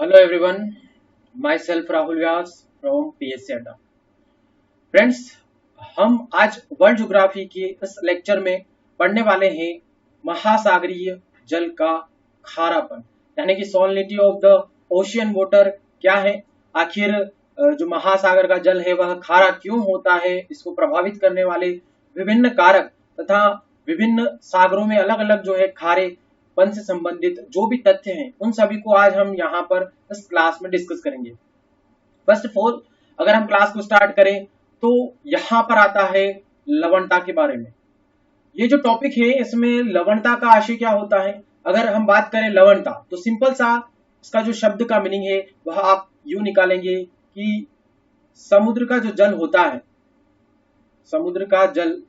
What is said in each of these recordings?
Hello everyone, myself Rahul Vyas from PSC अड्डा। Friends, हम आज वर्ल्ड ज्योग्राफी के इस लेक्चर में पढ़ने वाले हैं महासागरीय जल का खारापन, यानी कि सॉलिनिटी ऑफ द ओशियन वाटर क्या है। आखिर जो महासागर का जल है वह खारा क्यों होता है, इसको प्रभावित करने वाले विभिन्न कारक तथा विभिन्न सागरों में अलग अलग जो है खारे पन से संबंधित जो भी तथ्य हैं उन सभी को आज हम यहाँ पर इस क्लास में डिस्कस करेंगे। फर्स्ट ऑफ ऑल, अगर हम क्लास को स्टार्ट करें तो यहाँ पर आता है लवणता के बारे में। ये जो टॉपिक है इसमें लवणता का आशय क्या होता है। अगर हम बात करें लवणता तो सिंपल सा इसका जो शब्द का मीनिंग है वह आप यूं निकालेंगे कि समुद्र का जो जल होता है, समुद्र का जल,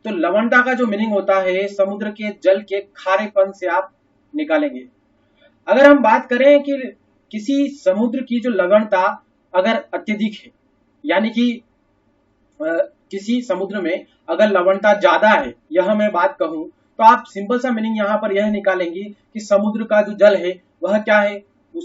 तो लवणता का जो मीनिंग होता है समुद्र के जल के खारेपन से आप निकालेंगे। अगर हम बात करें कि किसी समुद्र की जो लवणता अगर अत्यधिक है, यानी कि किसी समुद्र में अगर लवणता ज्यादा है, यह मैं बात कहूं तो आप सिंपल सा मीनिंग यहाँ पर यह निकालेंगे कि समुद्र का जो जल है वह क्या है,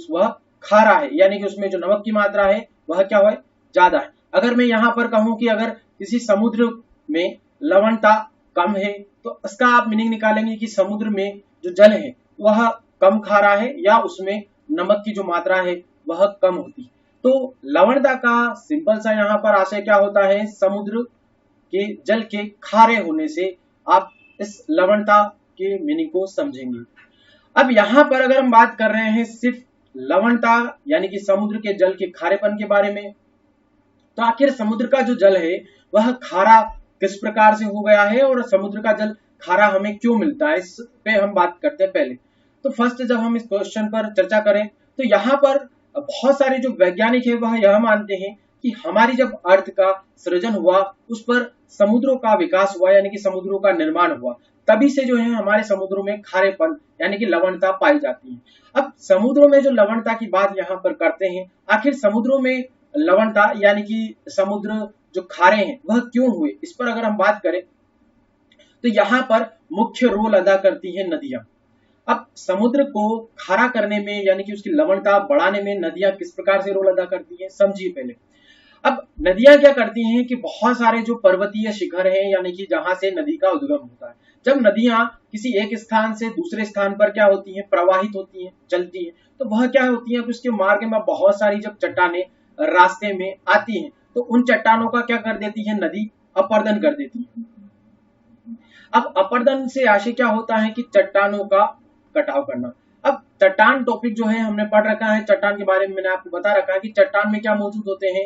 वह खारा है, यानी कि उसमें जो नमक की मात्रा है वह क्या है, ज्यादा है। अगर मैं यहाँ पर कहूं कि अगर किसी समुद्र में लवणता कम है तो इसका आप मीनिंग निकालेंगे कि समुद्र में जो जल है वह कम खारा है या उसमें नमक की जो मात्रा है वह कम होती। तो लवणता का सिंपल सा यहाँ पर आशय क्या होता है, समुद्र के जल के खारे होने से आप इस लवणता के मीनिंग को समझेंगे। अब यहाँ पर अगर हम बात कर रहे हैं सिर्फ लवणता यानी कि समुद्र के जल के खारेपन के बारे में, तो आखिर समुद्र का जो जल है वह खारा किस प्रकार से हो गया है और समुद्र का जल खारा हमें क्यों मिलता है, इस पे हम बात करते हैं। पहले तो फर्स्ट जब हम इस क्वेश्चन पर चर्चा करें तो यहाँ पर बहुत सारे जो वैज्ञानिक है वह यह मानते हैं कि हमारी जब अर्थ का सृजन हुआ उस पर समुद्रों का विकास हुआ, यानी कि समुद्रों का निर्माण हुआ, तभी से जो है हमारे समुद्रों में खारेपन यानी कि लवणता पाई जाती है। अब समुद्रों में जो लवणता की बात यहाँ पर करते हैं, आखिर समुद्रों में लवणता यानी कि समुद्र जो खारे हैं वह क्यों हुए, इस पर अगर हम बात करें तो यहाँ पर मुख्य रोल अदा करती है नदियां। अब समुद्र को खारा करने में यानी कि उसकी लवणता बढ़ाने में नदियां किस प्रकार से रोल अदा करती हैं, समझिए पहले। अब नदियां क्या करती हैं कि बहुत सारे जो पर्वतीय शिखर हैं यानी कि जहां से नदी का उद्गम होता है, जब नदियां किसी एक स्थान से दूसरे स्थान पर क्या होती हैं, प्रवाहित होती हैं, चलती हैं, तो वह क्या होती है कि उसके मार्ग में बहुत सारी जब चट्टानें रास्ते में आती हैं तो उन चट्टानों का क्या कर देती है नदी, अपरदन कर देती है। अब अपरदन से आशय क्या होता है कि चट्टानों का कटाव करना। अब चट्टान टॉपिक जो है हमने पढ़ रखा है, चट्टान के बारे में मैंने आपको बता रखा है कि चट्टान में क्या मौजूद होते हैं,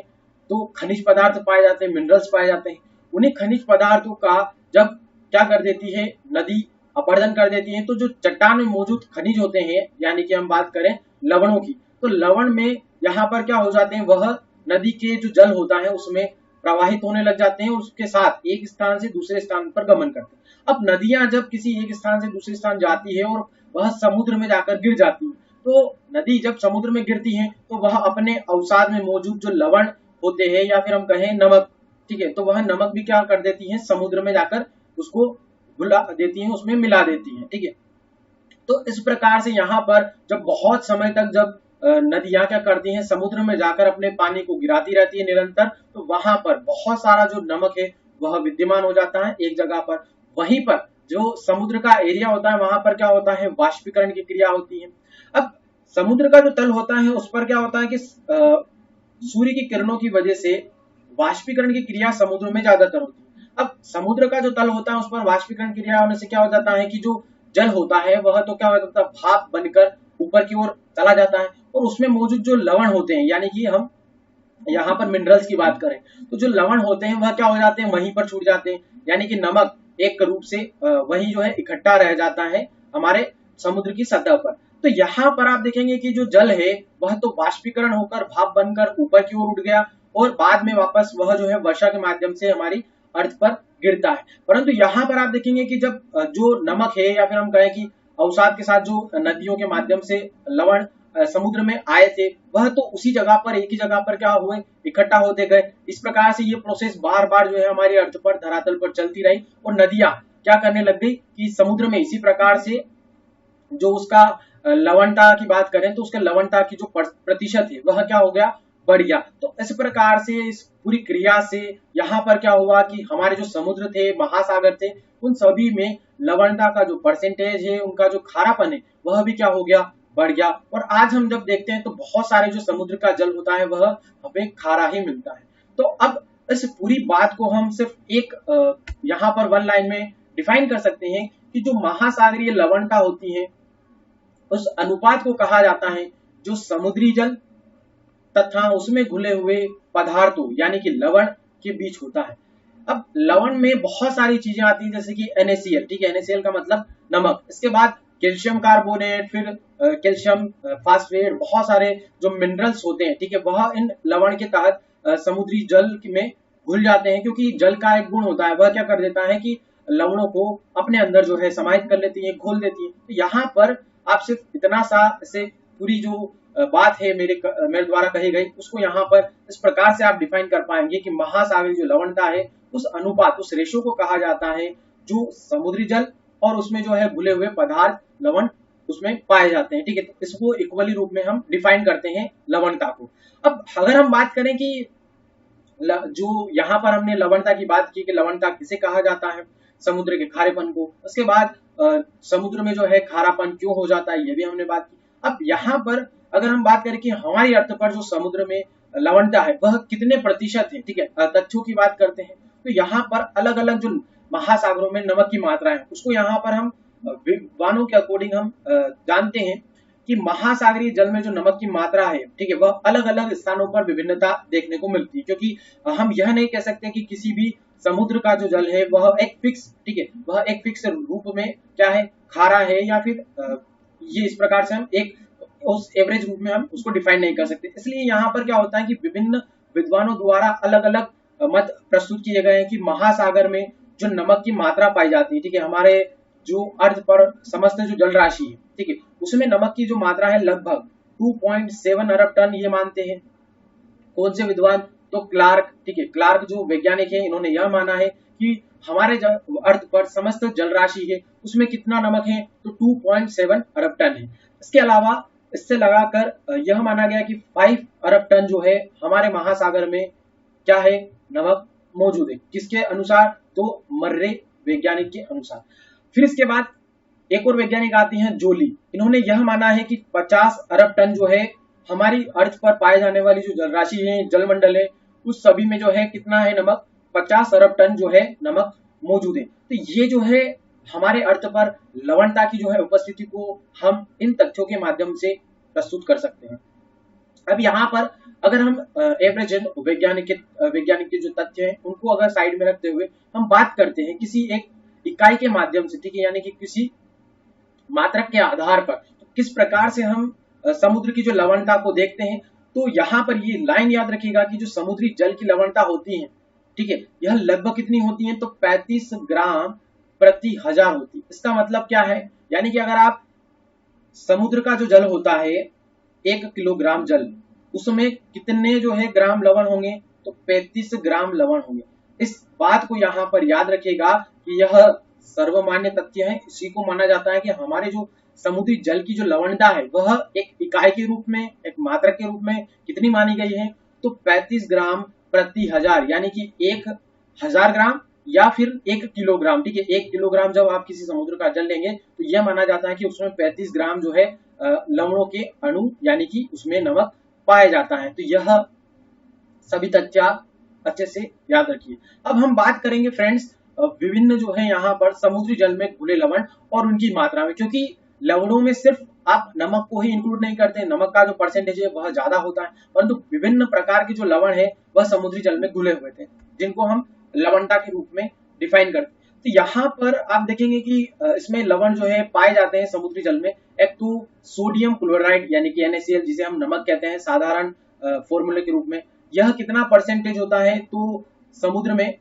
तो खनिज पदार्थ पाए जाते हैं, मिनरल्स पाए जाते हैं। उन्हीं खनिज पदार्थों का जब क्या कर देती है नदी, अपरदन कर देती है, तो जो चट्टान में मौजूद खनिज होते हैं यानी कि हम बात करें लवणों की, तो लवण में यहाँ पर क्या हो जाते हैं, वह नदी के जो जल होता है उसमें प्रवाहित होने लग जाते हैं और उसके साथ एक स्थान से दूसरे स्थान पर गमन करते हैं। अब नदियां जब किसी एक स्थान से दूसरे स्थान जाती है और वह समुद्र में जाकर गिर जाती है, तो नदी जब समुद्र में गिरती है तो वह अपने अवसाद में मौजूद जो लवण होते हैं या फिर हम कहें नमक, ठीक है, तो वह नमक भी क्या कर देती है, समुद्र में जाकर उसको घुला देती है, उसमें मिला देती है, ठीक है। तो इस प्रकार से यहाँ पर जब बहुत समय तक जब नदियां क्या करती हैं, समुद्र में जाकर अपने पानी को गिराती रहती है निरंतर, तो वहां पर बहुत सारा जो नमक है वह विद्यमान हो जाता है एक जगह पर। वहीं पर जो समुद्र का एरिया होता है वहां पर क्या होता है, वाष्पीकरण की क्रिया होती है। अब समुद्र का जो तल होता है उस पर क्या होता है कि सूर्य की किरणों की वजह से वाष्पीकरण की क्रिया समुद्र में ज्यादातर होती है। अब समुद्र का जो तल होता है उस पर वाष्पीकरण क्रिया होने से क्या हो जाता है कि जो जल होता है वह तो क्या हो जाता है, भाप बनकर ऊपर की ओर चला जाता है और उसमें मौजूद जो लवण होते हैं, यानी कि हम यहाँ पर मिनरल्स की बात करें तो जो लवण होते हैं वह क्या हो जाते हैं, वहीं पर छूट जाते हैं, यानी कि नमक एक रूप से वही जो है इकट्ठा रह जाता है हमारे समुद्र की सतह पर। तो यहाँ पर आप देखेंगे कि जो जल है वह तो वाष्पीकरण होकर भाप बनकर ऊपर की ओर उठ गया और बाद में वापस वह जो है वर्षा के माध्यम से हमारी अर्थ पर गिरता है। परंतु यहाँ पर आप देखेंगे कि जब जो नमक है या फिर हम कहें कि अवसाद के साथ जो नदियों के माध्यम से लवण समुद्र में आए थे वह तो उसी जगह पर, एक ही जगह पर क्या हुए, इकट्ठा होते गए। इस प्रकार से ये प्रोसेस बार बार जो है हमारी अर्थ पर, धरातल पर चलती रही और नदियां क्या करने लग गई कि समुद्र में इसी प्रकार से जो उसका लवणता की बात करें तो उसके लवणता की जो प्रतिशत है वह क्या हो गया, बढ़ गया। तो इस प्रकार से इस पूरी क्रिया से यहाँ पर क्या हुआ कि हमारे जो समुद्र थे, महासागर थे, उन सभी में लवणता का जो परसेंटेज है, उनका जो खारापन है वह भी क्या हो गया, बढ़ गया। और आज हम जब देखते हैं तो बहुत सारे जो समुद्र का जल होता है वह हमें खारा ही मिलता है। तो अब इस पूरी बात को हम सिर्फ एक यहाँ पर वन लाइन में डिफाइन कर सकते हैं कि जो महासागरीय लवणता होती है उस अनुपात को कहा जाता है जो समुद्री जल तथा उसमें घुले हुए पदार्थों यानी कि लवण के बीच होता है। अब लवण में बहुत सारी चीजें आती हैं जैसे कि NaCl, ठीक है, NaCl का मतलब नमक, इसके बाद कैल्शियम कार्बोनेट, फिर कैल्शियम फास्फेट, बहुत सारे जो मिनरल्स होते हैं, ठीक है, वह इन लवण के तहत समुद्री जल में घुल जाते हैं, क्योंकि जल का एक गुण होता है, वह क्या कर देता है कि लवणों को अपने अंदर जो है समाहित कर लेती है, घोल देती है। तो यहाँ पर आप सिर्फ इतना सा से पूरी जो बात है मेरे द्वारा कही गई उसको यहाँ पर इस प्रकार से आप डिफाइन कर पाएंगे कि महासागरीय जो लवणता है उस अनुपात, उस रेशो को कहा जाता है जो समुद्री जल और उसमें जो है घुले हुए पदार्थ लवण उसमें पाए जाते हैं, ठीक है। तो इसको इक्वली रूप में हम डिफाइन करते हैं लवणता को। अब अगर हम बात करें कि जो यहाँ पर हमने लवणता की बात की कि लवणता किसे कहा जाता है, समुद्र के खारेपन को, उसके बाद समुद्र में जो है खारापन क्यों हो जाता है ये भी हमने बात की। अब यहाँ पर अगर हम बात करें कि हमारी अर्थ पर जो समुद्र में लवणता है वह कितने प्रतिशत है, ठीक है, तथ्यों की बात करते हैं तो यहाँ पर अलग अलग जो महासागरों में नमक की मात्रा है उसको यहाँ पर हम विद्वानों के अकॉर्डिंग हम जानते हैं कि महासागरीय जल में जो नमक की मात्रा है, ठीक है, वह अलग अलग स्थानों पर विभिन्नता देखने को मिलती है, क्योंकि हम यह नहीं कह सकते कि किसी भी समुद्र का जो जल है वह एक फिक्स, ठीक है, वह एक फिक्स रूप में क्या है, खारा है, या फिर ये इस प्रकार से हम एक उस एवरेज रूप में हम उसको डिफाइन नहीं कर सकते। इसलिए यहाँ पर क्या होता है कि विभिन्न विद्वानों द्वारा अलग अलग मत प्रस्तुत किए गए हैं कि महासागर में जो नमक की मात्रा पाई जाती है, ठीक है, हमारे जो अर्थ पर समस्त जो जल राशि है, ठीक है, उसमें नमक की जो मात्रा है लगभग 2.7 अरब टन ये मानते हैं। कौन से विद्वान? तो क्लार्क, ठीक है, क्लार्क जो वैज्ञानिक है इन्होंने यह माना है कि हमारे अर्थ पर समस्त जल राशि है उसमें कितना नमक है, तो 2.7 अरब टन है। इसके अलावा इससे लगाकर यह माना गया कि 5 अरब टन जो है हमारे महासागर में क्या है, नमक मौजूद है। किसके अनुसार? तो मर्रे वैज्ञानिक के अनुसार। फिर इसके बाद एक और वैज्ञानिक आते हैं जोली, इन्होंने यह माना है कि 50 अरब टन जो है हमारी अर्थ पर पाए जाने वाली जो जल राशि है, जलमंडल है, उस सभी में जो है कितना है नमक, 50 अरब टन जो है नमक मौजूद है। तो ये जो है हमारे अर्थ पर लवणता की जो है उपस्थिति को हम इन तथ्यों के माध्यम से प्रस्तुत कर सकते हैं। अब यहाँ पर अगर हम एवरेज वैज्ञानिक के जो तथ्य हैं उनको अगर साइड में रखते हुए हम बात करते हैं किसी एक इकाई के माध्यम से, ठीक है, यानी कि किसी मात्रक के आधार पर, तो किस प्रकार से हम समुद्र की जो लवणता को देखते हैं, तो यहाँ पर ये लाइन याद रखिएगा कि जो समुद्री जल की लवणता होती है, ठीक है, यह लगभग कितनी होती है, तो 35 ग्राम प्रति हजार होती है। इसका मतलब क्या है, यानी कि अगर आप समुद्र का जो जल होता है 1 किलोग्राम जल, उसमें कितने जो है ग्राम लवण होंगे, तो 35 ग्राम लवण होंगे। इस बात को यहाँ पर याद रखिएगा कि यह सर्वमान्य तथ्य है। इसी को माना जाता है कि हमारे जो समुद्री जल की जो लवणता है वह एक इकाई के रूप में, एक मात्रक के रूप में कितनी मानी गई है, तो 35 ग्राम प्रति हजार, यानी कि 1000 ग्राम या फिर 1 किलोग्राम, ठीक है, 1 किलोग्राम जब आप किसी समुद्र का जल लेंगे तो यह माना जाता है कि उसमें 35 ग्राम जो है लवणों के अणु यानी कि उसमें नमक पाया जाता है। तो यह सभी तथ्य अच्छे से याद रखिए। अब हम बात करेंगे फ्रेंड्स विभिन्न जो है यहाँ पर समुद्री जल में घुले लवण और उनकी मात्रा में, क्योंकि लवणों में सिर्फ आप नमक को ही इंक्लूड नहीं करते, नमक का जो परसेंटेज है वह ज्यादा होता है, परंतु विभिन्न प्रकार के जो लवण है वह समुद्री जल में घुले हुए थे जिनको हम लवणता के रूप में डिफाइन करते हैं। तो यहाँ पर आप देखेंगे कि इसमें लवण जो है पाए जाते हैं समुद्री जल में। एक तो सोडियम क्लोराइड यानी कि NaCl जिसे हम नमक कहते हैं साधारण फॉर्मूले के रूप में, यह कितना परसेंटेज होता है, तो समुद्र में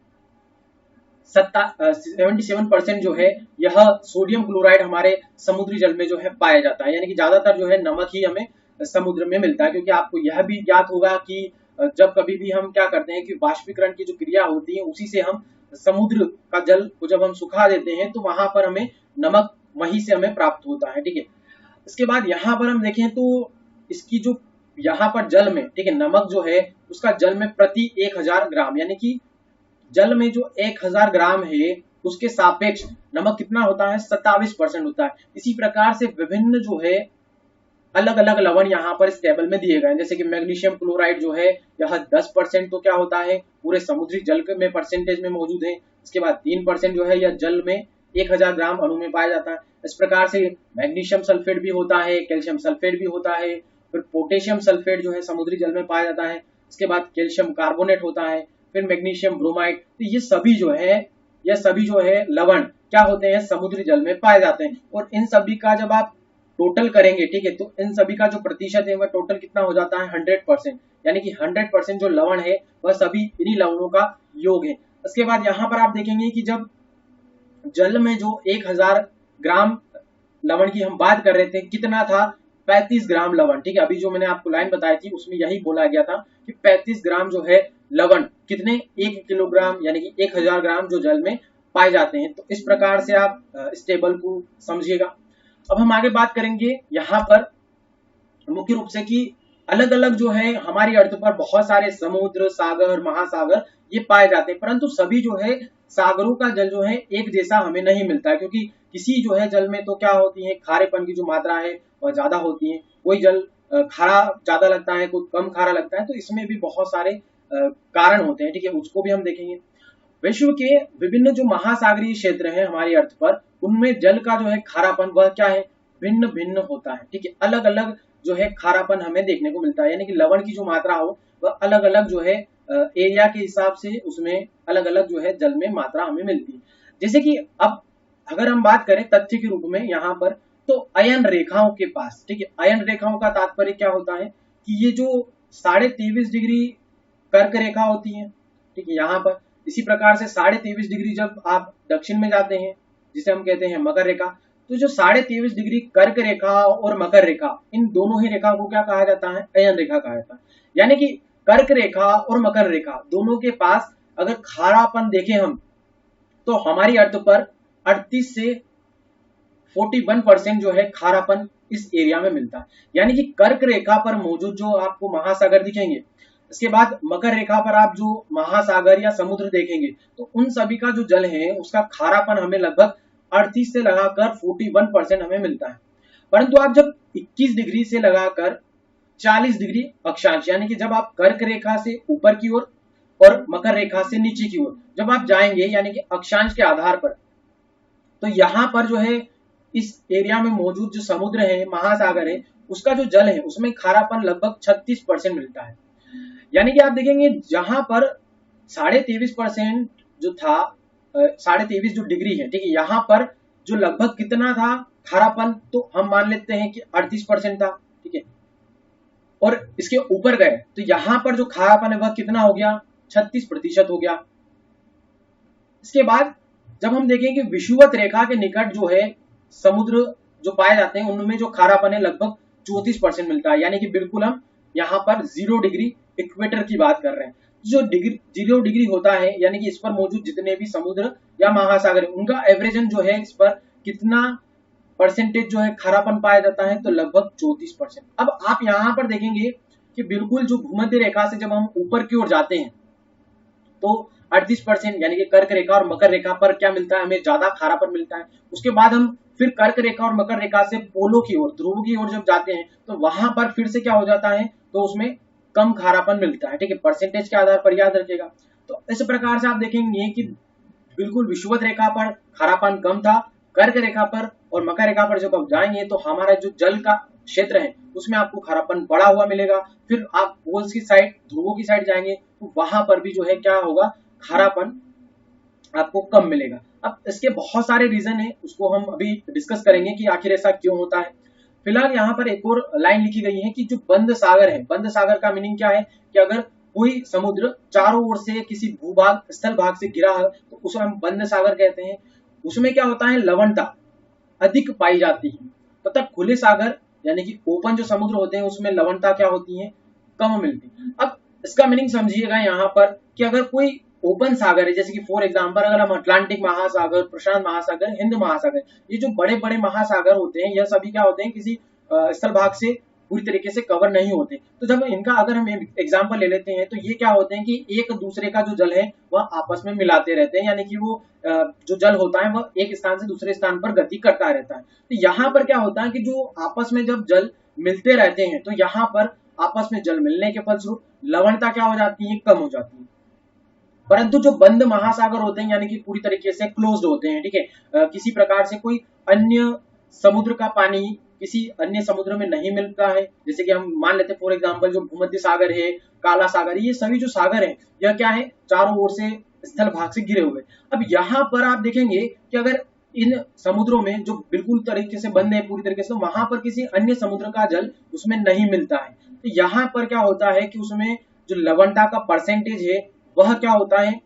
77% जो है यह सोडियम क्लोराइड हमारे समुद्री जल में जो है पाया जाता है, यानी कि ज्यादातर जो है नमक ही हमें समुद्र में मिलता है। क्योंकि आपको यह भी ज्ञात होगा कि जब कभी भी हम क्या करते हैं कि वाष्पीकरण की जो क्रिया होती है उसी से हम समुद्र का जल को जब हम सुखा देते हैं तो वहां पर हमें नमक वहीं से हमें प्राप्त होता है, ठीक है। इसके बाद यहाँ पर हम देखें तो इसकी जो यहाँ पर जल में, ठीक है, नमक जो है उसका जल में प्रति 1000 ग्राम, यानी कि जल में जो 1000 ग्राम है उसके सापेक्ष नमक कितना होता है, 27% होता है। इसी प्रकार से विभिन्न जो है अलग अलग लवण यहाँ पर इस टेबल में दिए गए हैं, जैसे कि मैग्नीशियम क्लोराइड जो है यह 10% तो क्या होता है पूरे समुद्री जल में परसेंटेज में मौजूद है। इसके बाद 3% जो है यह जल में 1000 ग्राम अणु में पाया जाता है। इस प्रकार से मैग्नीशियम सल्फेट भी होता है, कैल्शियम सल्फेट भी होता है, फिर पोटेशियम सल्फेट जो है समुद्री जल में पाया जाता है। इसके बाद कैल्शियम कार्बोनेट होता है, फिर मैग्नीशियम ब्रोमाइड। तो ये सभी जो है लवण क्या होते हैं, समुद्री जल में पाए जाते हैं। और इन सभी का जब आप टोटल करेंगे, ठीक है, तो इन सभी का जो प्रतिशत है वह टोटल कितना हो जाता है, 100%, यानी कि 100% जो लवण है वह सभी इन्हीं लवणों का योग है। इसके बाद यहाँ पर आप देखेंगे कि जब जल में जो 1000 ग्राम लवण की हम बात कर रहे थे, कितना था, 35 ग्राम लवण, ठीक है। अभी जो मैंने आपको लाइन बताई थी उसमें यही बोला गया था कि 35 ग्राम जो है लवण कितने 1 किलोग्राम यानी कि 1000 ग्राम जो जल में पाए जाते हैं। तो इस प्रकार से आप इस टेबल को समझिएगा। अब हम आगे बात करेंगे यहाँ पर मुख्य रूप से कि अलग अलग जो है हमारी अर्थ पर बहुत सारे समुद्र, सागर, महासागर ये पाए जाते हैं, परंतु सभी जो है सागरों का जल जो है एक जैसा हमें नहीं मिलता है, क्योंकि किसी जो है जल में तो क्या होती है, खारेपन की जो मात्रा है वह ज्यादा होती है। कोई जल खारा ज्यादा लगता है, कोई कम खारा लगता है। तो इसमें भी बहुत सारे कारण होते हैं, ठीक है, उसको भी हम देखेंगे। विश्व के विभिन्न जो महासागरीय क्षेत्र हैं हमारी अर्थ पर, उनमें जल का जो है खारापन वह क्या है, भिन्न भिन्न होता है, ठीक है। अलग अलग जो है खारापन हमें देखने को मिलता है, यानी कि लवण की जो मात्रा हो वह अलग अलग जो है एरिया के हिसाब से उसमें अलग अलग जो है जल में मात्रा हमें मिलती है। जैसे कि अब अगर हम बात करें तथ्य के रूप में यहाँ पर, तो अयन रेखाओं के पास, ठीक है, अयन रेखाओं का तात्पर्य क्या होता है कि ये जो 23.5 डिग्री कर्क रेखा होती है, ठीक है, यहाँ पर इसी प्रकार से 23.5 डिग्री जब आप दक्षिण में जाते हैं जिसे हम कहते हैं मकर रेखा, तो जो 23.5 डिग्री कर्क रेखा और मकर रेखा, इन दोनों ही रेखा को क्या कहा जाता है, अयन रेखा कहा जाता है। यानी कि कर्क रेखा और मकर रेखा दोनों के पास अगर खारापन देखें हम, तो हमारी अर्थ पर 38 से 41% जो है खारापन इस एरिया में मिलता है। यानी कि कर्क रेखा पर मौजूद जो आपको महासागर दिखेंगे, इसके बाद मकर रेखा पर आप जो महासागर या समुद्र देखेंगे, तो उन सभी का जो जल है उसका खारापन हमें लगभग 38 से लगाकर 41% हमें मिलता है। परंतु आप जब 21 डिग्री से लगाकर 40 डिग्री अक्षांश, यानी कि जब आप कर्क रेखा से ऊपर की ओर और मकर रेखा से नीचे की ओर जब आप जाएंगे, यानी कि अक्षांश के आधार पर, तो यहाँ पर जो है इस एरिया में मौजूद जो समुद्र है, महासागर है, उसका जो जल है उसमें खारापन लगभग 36% मिलता है। यानी कि आप देखेंगे जहां पर 23.5% जो था, 23.5 जो डिग्री है, ठीक है, यहाँ पर जो लगभग कितना था खारापन, तो हम मान लेते हैं कि 38% था, ठीक है, और इसके ऊपर गए तो यहाँ पर जो खारापन है वह कितना हो गया, 36% हो गया। इसके बाद जब हम देखेंगे विषुवत रेखा के निकट जो है समुद्र जो पाए जाते हैं, उनमें जो खारापन है लगभग 34% मिलता है। यानी कि बिल्कुल हम यहाँ पर 0 डिग्री इक्वेटर की बात कर रहे हैं। जो 0 डिग्री होता है, यानी कि इस पर मौजूद जितने भी समुद्र या महासागर है, उनका एवरेजन जो है इस पर कितना परसेंटेज जो है खारापन पाया जाता है, तो लगभग 34%। अब आप यहाँ पर देखेंगे कि बिल्कुल जो भूमध्य रेखा से जब हम ऊपर की ओर जाते हैं, तो 38% यानी कि कर्क रेखा और मकर रेखा पर क्या मिलता है, हमें ज्यादा खारापन मिलता है। उसके बाद हम फिर कर्क रेखा और मकर रेखा से पोलो की ओर, ध्रुव की ओर जब जाते हैं, तो वहां पर फिर से क्या हो जाता है, तो उसमें कम खारापन मिलता है, ठीक है, परसेंटेज के आधार पर याद रखिएगा। तो इस प्रकार से आप देखेंगे कि बिल्कुल विषुवत रेखा पर खारापन कम था, कर्क रेखा पर और मकर रेखा पर जब आप जाएंगे तो हमारा जो जल का क्षेत्र है उसमें आपको खारापन बढ़ा हुआ मिलेगा। फिर आप पोल्स की साइड, ध्रुवों की साइड जाएंगे तो वहां पर भी जो है क्या होगा, खारापन आपको कम मिलेगा। अब इसके बहुत सारे रीजन है, उसको हम अभी डिस्कस करेंगे कि आखिर ऐसा क्यों होता है। फिलहाल यहाँ पर एक और लाइन लिखी गई है कि जो बंद सागर है, बंद सागर का मीनिंग क्या है कि अगर कोई समुद्र चारों ओर से किसी भूभाग, स्थल भाग से घिरा है तो उसे हम बंद सागर कहते हैं। उसमें क्या होता है, लवणता अधिक पाई जाती है, तथा खुले सागर यानी कि ओपन जो समुद्र होते हैं उसमें लवणता क्या होती है, कम मिलती है। अब इसका मीनिंग समझिएगा यहाँ पर कि अगर कोई ओपन सागर है, जैसे कि फॉर एग्जांपल अगर हम अटलांटिक महासागर, प्रशांत महासागर, हिंद महासागर, ये जो बड़े बड़े महासागर होते हैं, यह सभी क्या होते हैं, किसी स्थल भाग से पूरी तरीके से कवर नहीं होते। तो जब इनका अगर हम एग्जाम्पल ले लेते हैं तो ये क्या होते हैं कि एक दूसरे का जो जल है वह आपस में मिलाते रहते हैं, यानी कि वो जो जल होता है वह एक स्थान से दूसरे स्थान पर गति करता रहता है। तो यहाँ पर क्या होता है कि जो आपस में जब जल मिलते रहते हैं तो यहाँ पर आपस में जल मिलने के फलस्वरूप लवणता क्या हो जाती है, कम हो जाती है। परंतु जो बंद महासागर होते हैं यानी कि पूरी तरीके से क्लोज्ड होते हैं, ठीक है, किसी प्रकार से कोई अन्य समुद्र का पानी किसी अन्य समुद्र में नहीं मिलता है, जैसे कि हम मान लेते हैं फॉर एग्जांपल जो भूमध्य सागर है, काला सागर, ये सभी जो सागर है यह क्या है, चारों ओर से स्थल भाग से घिरे हुए। अब यहाँ पर आप देखेंगे कि अगर इन समुद्रों में जो बिल्कुल तरीके से बंद है पूरी तरीके से, तो वहां पर किसी अन्य समुद्र का जल उसमें नहीं मिलता है। तो यहाँ पर क्या होता है कि उसमें जो लवणता का परसेंटेज है वह क्या होता है,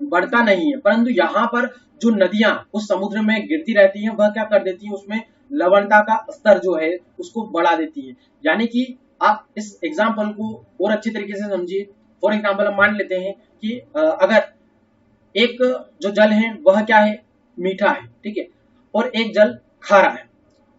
बढ़ता नहीं है। परंतु यहाँ पर जो नदियां उस समुद्र में गिरती रहती हैं वह क्या कर देती हैं, उसमें लवणता का स्तर जो है उसको बढ़ा देती है। यानी कि आप इस एग्जाम्पल को और अच्छी तरीके से समझिए। फॉर एग्जाम्पल हम मान लेते हैं कि अगर एक जो जल है वह क्या है, मीठा है, ठीक है, और एक जल खारा है।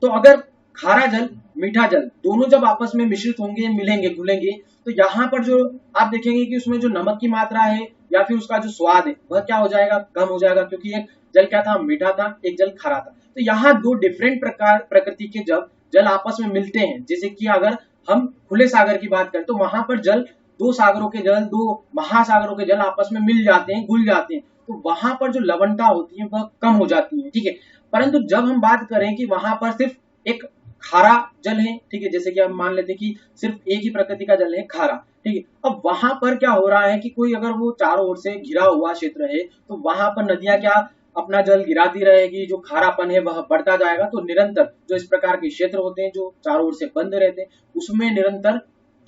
तो अगर खारा जल मीठा जल दोनों जब आपस में मिश्रित होंगे, मिलेंगे, घुलेंगे, तो यहाँ पर जो आप देखेंगे कि उसमें जो नमक की मात्रा है या फिर उसका जो स्वाद है वह क्या हो जाएगा, कम हो जाएगा, क्योंकि एक जल क्या था, मीठा था, एक जल खारा था। तो यहाँ दो डिफरेंट प्रकार प्रकृति के जब जल आपस में मिलते हैं, जैसे कि अगर हम खुले सागर की बात करें तो वहां पर जल, दो सागरों के जल, दो महासागरों के जल आपस में मिल जाते हैं, घुल जाते हैं, तो वहां पर जो लवणता होती है वह कम हो जाती है, ठीक है। परंतु जब हम बात करें कि वहां पर सिर्फ एक खारा जल है, ठीक है, जैसे कि हम मान लेते हैं कि सिर्फ एक ही प्रकृति का जल है, खारा, ठीक है। अब वहां पर क्या हो रहा है कि कोई अगर वो चारों ओर से घिरा हुआ क्षेत्र है तो वहां पर नदियां क्या अपना जल गिराती रहेगी, जो खारापन है वह बढ़ता जाएगा। तो निरंतर जो इस प्रकार के क्षेत्र होते हैं जो चारों ओर से बंद रहते हैं उसमें निरंतर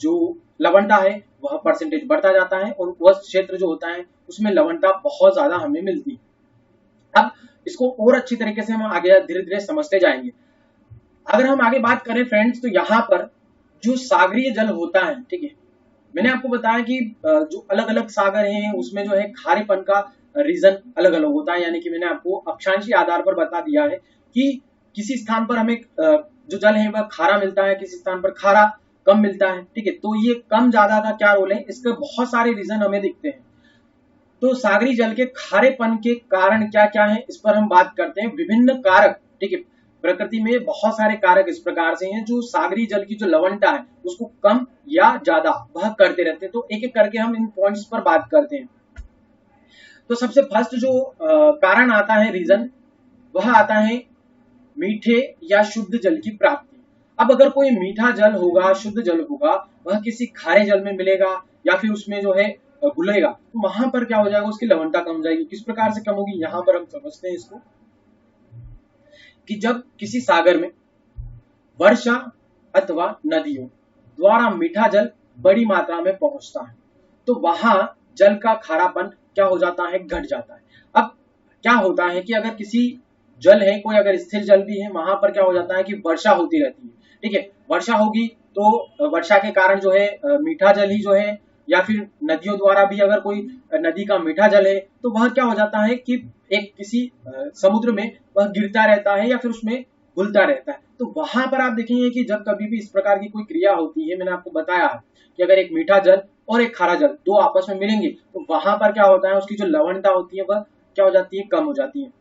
जो लवणता है वह परसेंटेज बढ़ता जाता है और वह क्षेत्र जो होता है उसमें लवणता बहुत ज्यादा हमें मिलती है। अब इसको और अच्छी तरीके से हम आगे धीरे धीरे समझते जाएंगे। अगर हम आगे बात करें फ्रेंड्स तो यहाँ पर जो सागरीय जल होता है, ठीक है, मैंने आपको बताया कि जो अलग अलग सागर हैं उसमें जो है खारेपन का रीजन अलग अलग होता है, यानी कि मैंने आपको अक्षांशीय आधार पर बता दिया है कि किसी स्थान पर हमें जो जल है वह खारा मिलता है, किसी स्थान पर खारा कम मिलता है, ठीक है। तो ये कम ज्यादा का क्या रोल है, इसके बहुत सारे रीजन हमें दिखते हैं। तो सागरी जल के खारेपन के कारण क्या क्या है इस पर हम बात करते हैं। विभिन्न कारक, ठीक है, प्रकृति में बहुत सारे कारक इस प्रकार से हैं जो सागरी जल की जो लवणता है उसको कम या ज्यादा वह करते रहते हैं। तो एक एक करके हम इन पॉइंट्स पर बात करते हैं। तो सबसे फर्स्ट जो कारण आता है, रीजन, वह आता है मीठे या शुद्ध जल की प्राप्ति। अब अगर कोई मीठा जल होगा, शुद्ध जल होगा, वह किसी खारे जल में मिलेगा या फिर उसमें जो है घुलेगा, तो वहां पर क्या हो जाएगा, उसकी लवणता कम हो जाएगी। किस प्रकार से कम होगी, यहां पर हम समझते हैं इसको कि जब किसी सागर में वर्षा अथवा नदियों द्वारा मीठा जल बड़ी मात्रा में पहुंचता है तो वहां जल का खारापन क्या हो जाता है, घट जाता है। अब क्या होता है कि अगर किसी जल है, कोई अगर स्थिर जल भी है, वहां पर क्या हो जाता है कि वर्षा होती रहती है, ठीक है, वर्षा होगी तो वर्षा के कारण जो है मीठा जल ही जो है, या फिर नदियों द्वारा भी अगर कोई नदी का मीठा जल है तो वह क्या हो जाता है कि एक किसी समुद्र में वह गिरता रहता है या फिर उसमें घुलता रहता है। तो वहां पर आप देखेंगे कि जब कभी भी इस प्रकार की कोई क्रिया होती है, मैंने आपको बताया कि अगर एक मीठा जल और एक खारा जल दो आपस में मिलेंगे तो वहां पर क्या होता है, उसकी जो लवणता होती है वह क्या हो जाती है, कम हो जाती है।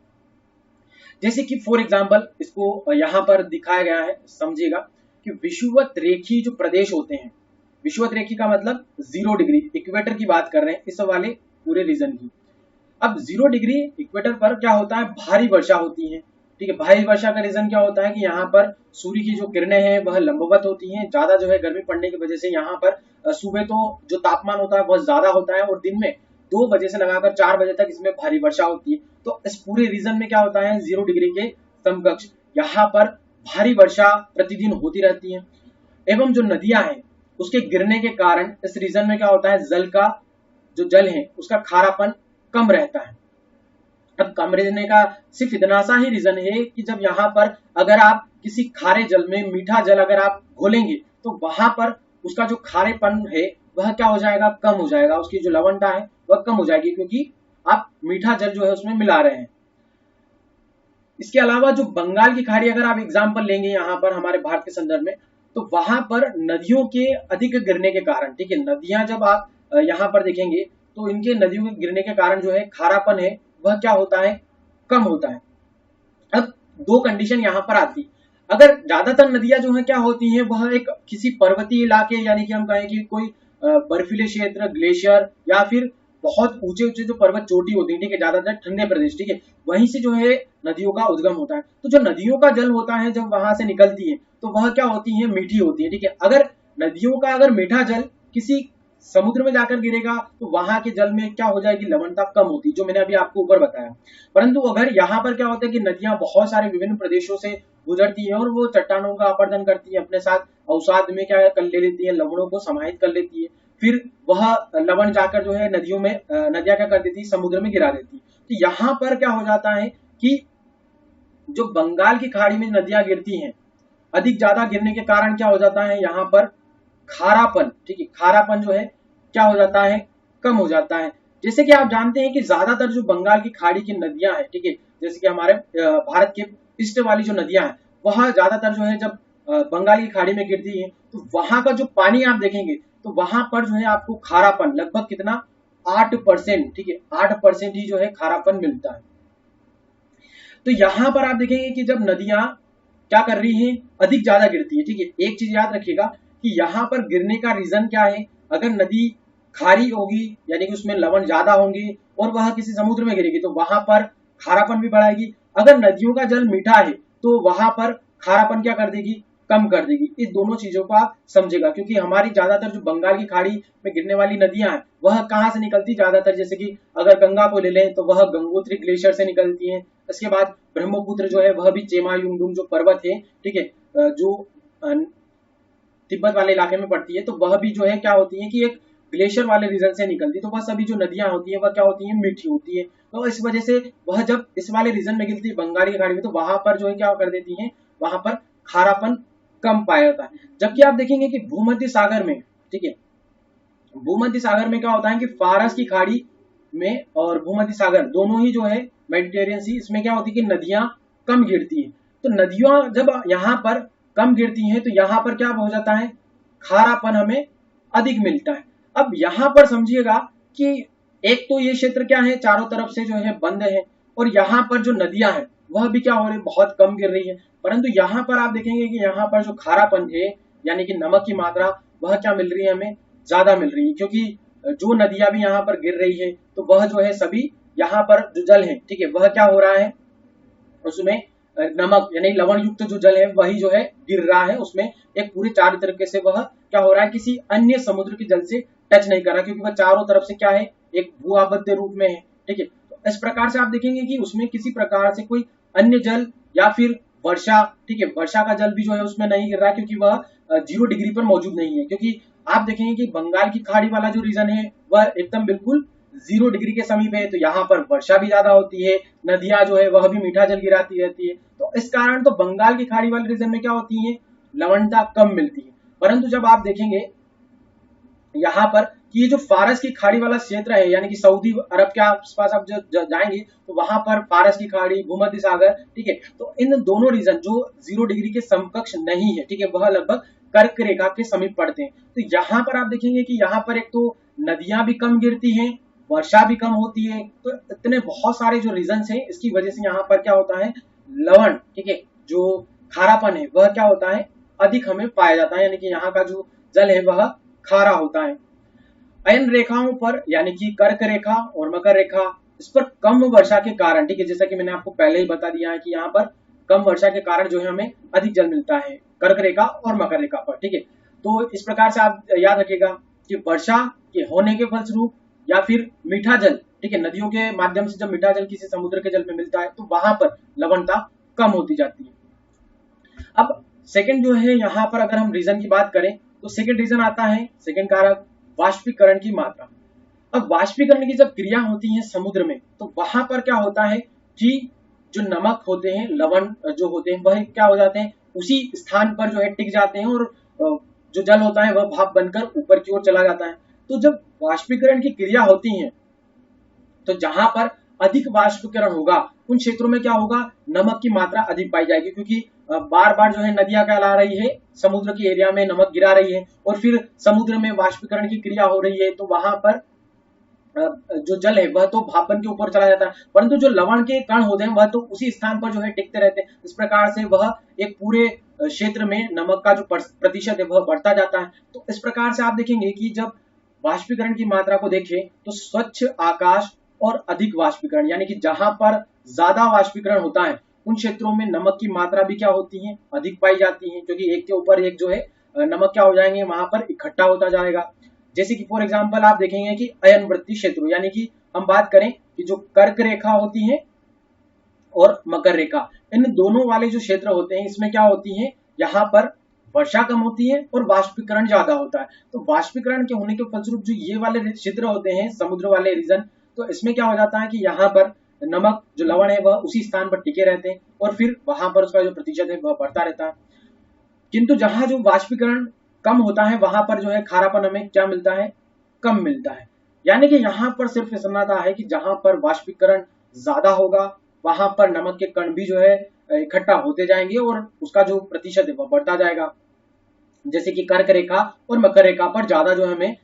जैसे कि फॉर एग्जाम्पल इसको यहाँ पर दिखाया गया है, समझिएगा कि विषुवत रेखी जो प्रदेश होते हैं, विषुवत रेखी का मतलब 0 डिग्री, इक्वेटर की बात कर रहे हैं इस वाले पूरे रीजन की। अब 0 डिग्री इक्वेटर पर क्या होता है, भारी वर्षा होती है, ठीक है। भारी वर्षा का रीजन क्या होता है कि यहाँ पर सूर्य की जो किरणें हैं वह लंबवत होती हैं, ज्यादा जो है गर्मी पड़ने की वजह से यहाँ पर सुबह तो जो तापमान होता है बहुत ज्यादा होता है और दिन में 2 बजे से लगाकर 4 बजे तक इसमें भारी वर्षा होती है। तो इस पूरे रीजन में क्या होता है, 0 डिग्री के समकक्ष यहाँ पर भारी वर्षा प्रतिदिन होती रहती है। एवं जो नदियां हैं उसके गिरने के कारण इस रीजन में क्या होता है, जल का जो जल है उसका खारापन कम रहता है। अब कम रहने का सिर्फ इतना सा ही रीजन है कि जब यहाँ पर अगर आप किसी खारे जल में मीठा जल अगर आप घोलेंगे तो वहां पर उसका जो खारेपन है वह क्या हो जाएगा, कम हो जाएगा, उसकी जो लवणता है वह कम हो जाएगी, क्योंकि आप मीठा जल जो है उसमें मिला रहे हैं। इसके अलावा जो बंगाल की खाड़ी अगर आप एग्जाम्पल लेंगे यहाँ पर हमारे भारत के संदर्भ में, तो वहां पर नदियों के अधिक गिरने के कारण, ठीक है, नदियां जब आप यहाँ पर देखेंगे तो इनके नदियों के गिरने के कारण जो है खारापन है वह क्या होता है, कम होता है। अब दो कंडीशन यहाँ पर आती, अगर ज्यादातर नदियां जो है क्या होती हैं, वह एक किसी पर्वतीय इलाके यानी कि हम कहें कि कोई बर्फीले क्षेत्र, ग्लेशियर या फिर बहुत ऊंचे ऊंचे जो पर्वत चोटी होती है, ठीक है, ज्यादातर ठंडे प्रदेश, ठीक है, वहीं से जो है नदियों का उद्गम होता है। तो जो नदियों का जल होता है जब वहां से निकलती है तो वह क्या होती है, मीठी होती है, ठीक है। अगर नदियों का अगर मीठा जल किसी समुद्र में जाकर गिरेगा तो वहां के जल में क्या हो जाएगी, लवणता कम होती, जो मैंने अभी आपको ऊपर बताया। परंतु अगर यहाँ पर क्या होता है कि नदियां बहुत सारे विभिन्न प्रदेशों से गुजरती है और वो चट्टानों का अपरदन करती है, अपने साथ अवसाद में क्या कर ले लेती है, लवणों को समाहित कर लेती है, फिर वह लवण जाकर जो है नदियों में नदियां क्या कर देती है, समुद्र में गिरा देती है। तो यहाँ पर क्या हो जाता है कि जो बंगाल की खाड़ी में नदियां गिरती हैं, अधिक ज्यादा गिरने के कारण क्या हो जाता है, यहाँ पर खारापन, ठीक है, खारापन जो है क्या हो जाता है, कम हो जाता है। जैसे कि आप जानते हैं कि ज्यादातर जो बंगाल की खाड़ी की नदियां हैं, ठीक है, जैसे कि हमारे भारत के ईस्ट वाली जो नदियां हैं वह ज्यादातर जो है जब बंगाल की खाड़ी में गिरती है तो वहां का जो पानी आप देखेंगे तो वहां पर जो है आपको खारापन लगभग कितना, 8%, ठीक है, 8% ही जो है खारापन मिलता है। तो यहां पर आप देखेंगे कि जब नदियां क्या कर रही हैं, अधिक ज्यादा गिरती है, ठीक है। एक चीज याद रखिएगा कि यहाँ पर गिरने का रीजन क्या है, अगर नदी खारी होगी यानी कि उसमें लवण ज्यादा होंगे और वह किसी समुद्र में गिरेगी तो वहां पर खारापन भी बढ़ाएगी। अगर नदियों का जल मीठा है तो वहां पर खारापन क्या कर देगी, कम कर देगी। इस दोनों चीजों को आप समझेगा, क्योंकि हमारी ज्यादातर जो बंगाल की खाड़ी में गिरने वाली नदियां हैं वह कहाँ से निकलती, ज्यादातर जैसे कि अगर गंगा को ले लें तो वह गंगोत्री ग्लेशियर से निकलती है। इसके बाद ब्रह्मपुत्र जो है वह भी चेमायुंगडुंग जो पर्वत है, ठीक है, जो तिब्बत वाले इलाके में पड़ती है, तो वह भी जो है क्या होती है कि एक ग्लेशियर वाले रीजन से निकलती है। तो वह सभी जो नदियां होती है वह क्या होती है, मीठी होती है। तो इस वजह से वह जब इस वाले रीजन में गिरती है बंगाल की खाड़ी में तो वहां पर जो है क्या कर देती है, वहां पर खारापन कम पाया जाता है। जबकि आप देखेंगे कि भूमध्य सागर में, ठीक है, भूमध्य सागर में क्या होता है कि फारस की खाड़ी में और भूमध्य सागर दोनों ही जो है मेडिटेरियन सी, इसमें क्या होती है कि नदियां कम गिरती है। तो नदियां जब यहाँ पर कम गिरती हैं तो यहाँ पर क्या हो जाता है, खारापन हमें अधिक मिलता है। अब यहाँ पर समझिएगा कि एक तो ये क्षेत्र क्या है, चारों तरफ से जो है बंद है और यहाँ पर जो नदियां हैं वह भी क्या हो रही है, बहुत कम गिर रही है। परंतु यहाँ पर आप देखेंगे कि यहाँ पर जो खारापन है यानी कि नमक की मात्रा वह क्या मिल रही है, हमें ज्यादा मिल रही है, क्योंकि जो नदियां भी यहाँ पर गिर रही है तो वह जो है सभी यहाँ पर जो जल है, ठीक है, वह क्या हो रहा है, उसमें नमक यानी लवण युक्त जो जल है वही जो है गिर रहा है, उसमें एक पूरे चारों तरीके से वह क्या हो रहा है, किसी अन्य समुद्र के जल से टच नहीं कर रहा, क्योंकि वह चारों तरफ से क्या है, एक भू आबद्ध रूप में है, ठीक है। तो इस प्रकार से आप देखेंगे कि उसमें किसी प्रकार से कोई अन्य जल या फिर वर्षा, ठीक है, वर्षा का जल भी जो है उसमें नहीं गिर रहा है, क्योंकि वह 0 डिग्री पर मौजूद नहीं है। क्योंकि आप देखेंगे कि बंगाल की खाड़ी वाला जो रीजन है वह एकदम बिल्कुल 0 डिग्री के समीप है, तो यहाँ पर वर्षा भी ज्यादा होती है, नदियां जो है वह भी मीठा जल गिराती रहती है। तो इस कारण तो बंगाल की खाड़ी वाले रीजन में क्या होती है, लवणता कम मिलती है। परंतु जब आप देखेंगे यहाँ पर कि ये जो फारस की खाड़ी वाला क्षेत्र है यानी कि सऊदी अरब के आसपास आप जाएंगे तो वहां पर फारस की खाड़ी, भूमध्य सागर, ठीक है, तो इन दोनों रीजन जो 0 डिग्री के समकक्ष नहीं है, ठीक है, वह लगभग कर्क रेखा के समीप पड़ते हैं। तो यहाँ पर आप देखेंगे कि यहाँ पर एक तो नदियां भी कम गिरती हैं, वर्षा भी कम होती है, तो इतने बहुत सारे जो रीजन है इसकी वजह से यहाँ पर क्या होता है, लवण, ठीक है, जो खारापन है वह क्या होता है, अधिक हमें पाया जाता है, यानी कि यहाँ का जो जल है वह खारा होता है। इन रेखाओं पर यानी कि कर्क रेखा और मकर रेखा, इस पर कम वर्षा के कारण, ठीक है, जैसा कि मैंने आपको पहले ही बता दिया है कि यहाँ पर कम वर्षा के कारण जो है हमें अधिक जल मिलता है कर्क रेखा और मकर रेखा पर, ठीक है। तो इस प्रकार से आप याद रखिएगा कि वर्षा के होने के फलस्वरूप या फिर मीठा जल, ठीक है, नदियों के माध्यम से जब मीठा जल किसी समुद्र के जल में मिलता है तो वहां पर लवणता कम होती जाती है। अब सेकंड जो है यहाँ पर अगर हम रीजन की बात करें तो सेकंड रीजन आता है, सेकंड कारक वाष्पीकरण की मात्रा। अब वाष्पीकरण की जब क्रिया होती है समुद्र में तो वहां पर क्या होता है कि जो नमक होते हैं, लवण जो होते हैं वह क्या हो जाते हैं, उसी स्थान पर जो है टिक जाते हैं और जो जल होता है वह भाप बनकर ऊपर की ओर चला जाता है। तो जब वाष्पीकरण की क्रिया होती है तो जहां पर अधिक वाष्पीकरण होगा उन क्षेत्रों में क्या होगा, नमक की मात्रा अधिक पाई जाएगी, क्योंकि बार बार जो है नदियां कहला रही है, समुद्र के एरिया में नमक गिरा रही है और फिर समुद्र में वाष्पीकरण की क्रिया हो रही है, तो वहां पर जो जल है वह तो भाप बन के ऊपर चला जाता है, परंतु जो लवण के कण होते हैं वह तो उसी स्थान पर जो है टिकते रहते हैं। इस प्रकार से वह एक पूरे क्षेत्र में नमक का जो प्रतिशत है वह बढ़ता जाता है। तो इस प्रकार से आप देखेंगे कि जब वाष्पीकरण की मात्रा को देखें तो स्वच्छ आकाश और अधिक वाष्पीकरण, यानी कि जहां पर ज्यादा वाष्पीकरण होता है उन क्षेत्रों में नमक की मात्रा भी क्या होती है, अधिक पाई जाती है, क्योंकि एक के ऊपर एक जो है नमक क्या हो जाएंगे, वहां पर इकट्ठा होता जाएगा। जैसे कि फॉर एग्जांपल आप देखेंगे कि अयनवृत्तीय क्षेत्र, यानी कि हम बात करें कि जो कर्क रेखा होती है और मकर रेखा, इन दोनों वाले जो क्षेत्र होते हैं इसमें क्या होती है, यहाँ पर वर्षा कम होती है और वाष्पीकरण ज्यादा होता है। तो वाष्पीकरण के होने के फलस्वरूप जो ये वाले क्षेत्र होते हैं, समुद्र वाले रीजन, तो इसमें क्या हो जाता है कि यहाँ पर नमक जो लवण है वह उसी स्थान पर टिके रहते हैं और फिर वहां पर उसका जो प्रतिशत है वह बढ़ता रहता है। किंतु जहां जो वाष्पीकरण कम होता है वहां पर जो है खारापन हमें क्या मिलता है, कम मिलता है। यानी कि यहाँ पर सिर्फ समझना है कि जहां पर वाष्पीकरण ज्यादा होगा वहां पर नमक के कण भी जो है इकट्ठा होते जाएंगे और उसका जो प्रतिशत है वह बढ़ता जाएगा। जैसे कि कर्क रेखा और मकर रेखा पर ज्यादा जो हमें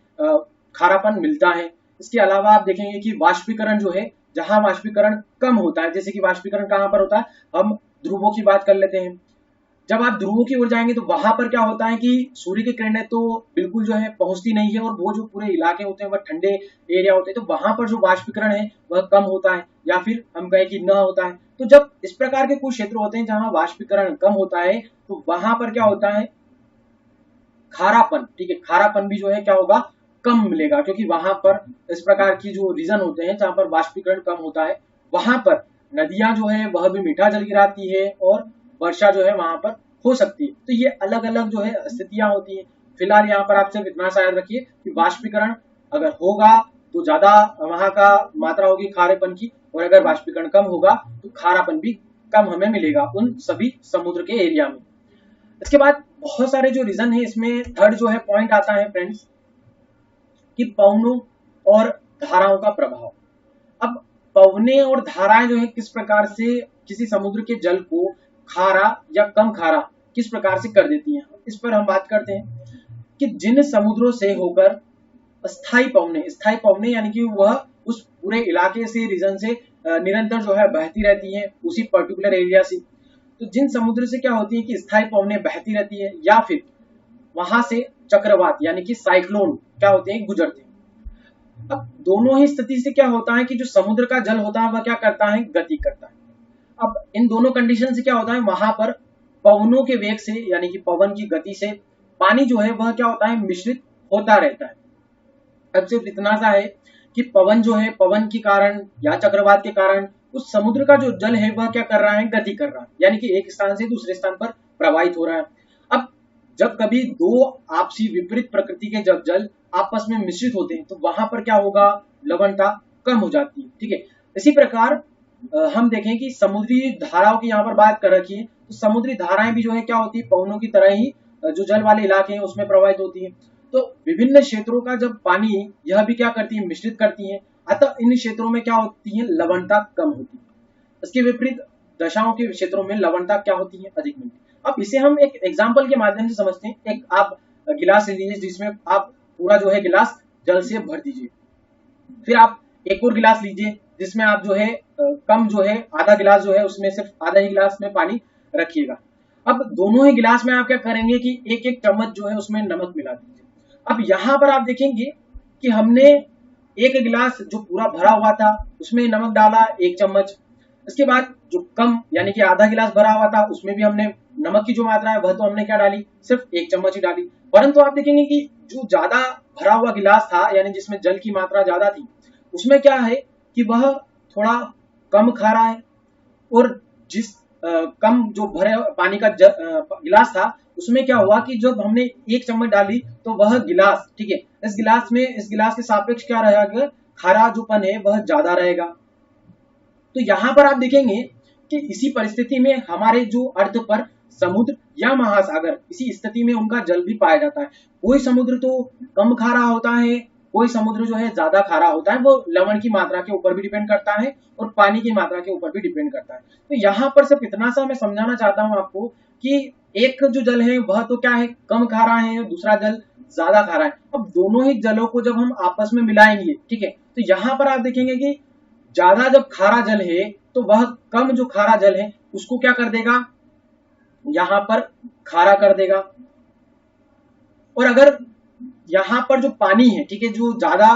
खारापन मिलता है। इसके अलावा आप देखेंगे कि वाष्पीकरण जो है, जहां वाष्पीकरण कम होता है, जैसे कि वाष्पीकरण कहां पर होता है, हम ध्रुवों की बात कर लेते हैं। जब आप ध्रुवों की ओर जाएंगे तो वहां पर क्या होता है कि सूर्य की किरणें तो बिल्कुल जो है पहुंचती नहीं है और वो जो पूरे इलाके होते हैं वह ठंडे एरिया होते हैं, तो वहां पर जो वाष्पीकरण है वह कम होता है या फिर हम कहें कि न होता है। तो जब इस प्रकार के कुछ क्षेत्र होते हैं जहां वाष्पीकरण कम होता है तो वहां पर क्या होता है, खारापन, ठीक है, खारापन भी जो है क्या होगा, कम मिलेगा, क्योंकि वहां पर इस प्रकार की जो रीजन होते हैं जहां पर वाष्पीकरण कम होता है वहां पर नदियां जो है वह भी मीठा जल गिराती है और वर्षा जो है वहां पर हो सकती है। तो ये अलग अलग जो है स्थितियां होती है। फिलहाल यहाँ पर आप सिर्फ इतना सा याद रखिए कि वाष्पीकरण अगर होगा तो ज्यादा वहां का मात्रा होगी खारेपन की, और अगर वाष्पीकरण कम होगा तो खारापन भी कम हमें मिलेगा उन सभी समुद्र के एरिया में। इसके बाद बहुत सारे जो रीजन है, इसमें थर्ड जो है पॉइंट आता है फ्रेंड्स कि पवनों और धाराओं का प्रभाव। अब पवने और धाराएं जो है किस प्रकार से किसी समुद्र के जल को खारा या कम खारा किस प्रकार से कर देती हैं, इस पर हम बात करते हैं कि जिन समुद्रों से होकर स्थायी पवने यानी कि वह उस पूरे इलाके से, रीजन से निरंतर जो है बहती रहती है उसी पर्टिकुलर एरिया से। तो जिन समुद्र से क्या होती है कि स्थायी पवने बहती रहती है या फिर वहां से चक्रवात यानी कि साइक्लोन क्या होते हैं, गुजरते हैं। अब दोनों ही स्थिति से क्या होता है कि जो समुद्र का जल होता है वह क्या करता है, गति करता है। अब इन दोनों कंडीशन से क्या होता है, वहां पर पवनों के वेग से यानी कि पवन की गति से पानी जो है वह क्या होता है, मिश्रित होता रहता है। अब सिर्फ इतना सा है कि पवन जो है, पवन के कारण या चक्रवात के कारण उस समुद्र का जो जल है वह क्या कर रहा है, गति कर रहा है, यानी कि एक स्थान से दूसरे स्थान पर प्रवाहित हो रहा है। अब जब कभी दो आपसी विपरीत प्रकृति के जब जल आपस में मिश्रित होते हैं तो वहां पर क्या होगा, लवणता कम हो जाती है, ठीक है। इसी प्रकार हम देखें कि समुद्री धाराओं की यहाँ पर बात कर रखी है, तो समुद्री धाराएं भी जो है क्या होती है, पवनों की तरह ही जो जल वाले इलाके हैं उसमें प्रवाहित होती है। तो विभिन्न क्षेत्रों का जब पानी यह भी क्या करती है, मिश्रित करती है, अतः इन क्षेत्रों में क्या होती है, लवणता कम होती है। इसके विपरीत दशाओं के क्षेत्रों में लवणता क्या होती है, अधिक मिलती है। अब इसे हम एक एग्जाम्पल के माध्यम से समझते हैं। एक आप गिलास लीजिए जिसमें आप पूरा जो है गिलास जल से भर दीजिए, फिर आप एक और गिलास लीजिए जिसमें आप जो है कम जो है आधा गिलास जो है उसमें सिर्फ आधा ही गिलास में पानी रखिएगा। अब दोनों ही गिलास में आप क्या करेंगे कि एक एक चम्मच जो है उसमें नमक मिला दीजिए। अब यहाँ पर आप देखेंगे कि हमने एक गिलास जो पूरा भरा हुआ था उसमें नमक डाला 1 चम्मच, इसके बाद जो कम यानी कि आधा गिलास भरा हुआ था उसमें भी हमने नमक की जो मात्रा है वह तो हमने क्या डाली, सिर्फ 1 चम्मच ही डाली। परंतु आप देखेंगे कि जो ज्यादा भरा हुआ गिलास था यानी जिसमें जल की मात्रा ज्यादा थी उसमें क्या है कि वह थोड़ा कम खारा है, और जिस कम जो भरे पानी का गिलास था उसमें क्या हुआ कि जब हमने 1 चम्मच डाली तो वह गिलास, ठीक है, इस गिलास के सापेक्ष क्या रहेगा, खारा जोपन है वह ज्यादा रहेगा। तो यहाँ पर आप देखेंगे कि इसी परिस्थिति में हमारे जो अर्थ पर समुद्र या महासागर, इसी स्थिति में उनका जल भी पाया जाता है। कोई समुद्र तो कम खारा होता है कोई समुद्र जो है ज्यादा खारा होता है, वो लवण की मात्रा के ऊपर भी डिपेंड करता है और पानी की मात्रा के ऊपर भी डिपेंड करता है। तो यहाँ पर सिर्फ इतना सा मैं समझाना चाहता हूँ आपको कि एक जो जल है वह तो क्या है, कम खारा है, दूसरा जल ज्यादा खारा है। अब दोनों ही जलों को जब हम आपस में मिलाएंगे, ठीक है, तो यहाँ पर आप देखेंगे कि ज्यादा जब खारा जल है तो वह कम जो खारा जल है उसको क्या कर देगा, यहाँ पर खारा कर देगा। और अगर यहाँ पर जो पानी है, ठीक है, जो ज्यादा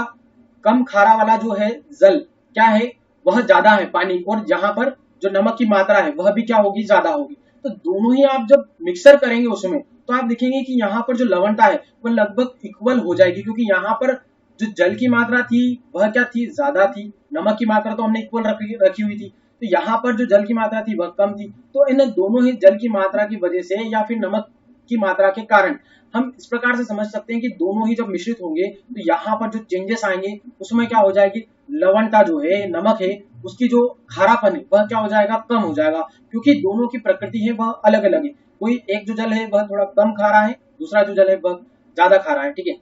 कम खारा वाला जो है जल क्या है, वह ज्यादा है पानी, और यहाँ पर जो नमक की मात्रा है वह भी क्या होगी, ज्यादा होगी। तो दोनों ही आप जब मिक्सर करेंगे उसमें, तो आप देखेंगे कि यहाँ पर जो लवणता है वह लगभग इक्वल हो जाएगी, क्योंकि यहाँ पर जो जल की मात्रा थी वह क्या थी, ज्यादा थी। नमक की मात्रा तो हमने इक्वल रखी हुई थी, तो यहाँ पर जो जल की मात्रा थी वह कम थी। तो इन दोनों ही जल की मात्रा की वजह से या फिर नमक की मात्रा के कारण हम इस प्रकार से समझ सकते हैं कि दोनों ही जब मिश्रित होंगे तो यहाँ पर जो चेंजेस आएंगे उसमें क्या हो जाएगी, लवणता जो है, नमक है, उसकी जो खारापन है वह क्या हो जाएगा, कम हो जाएगा, क्योंकि दोनों की प्रकृति है वह अलग अलग है। कोई एक जो जल है वह थोड़ा कम खारा है, दूसरा जो जल है वह ज्यादा खारा है, ठीक है।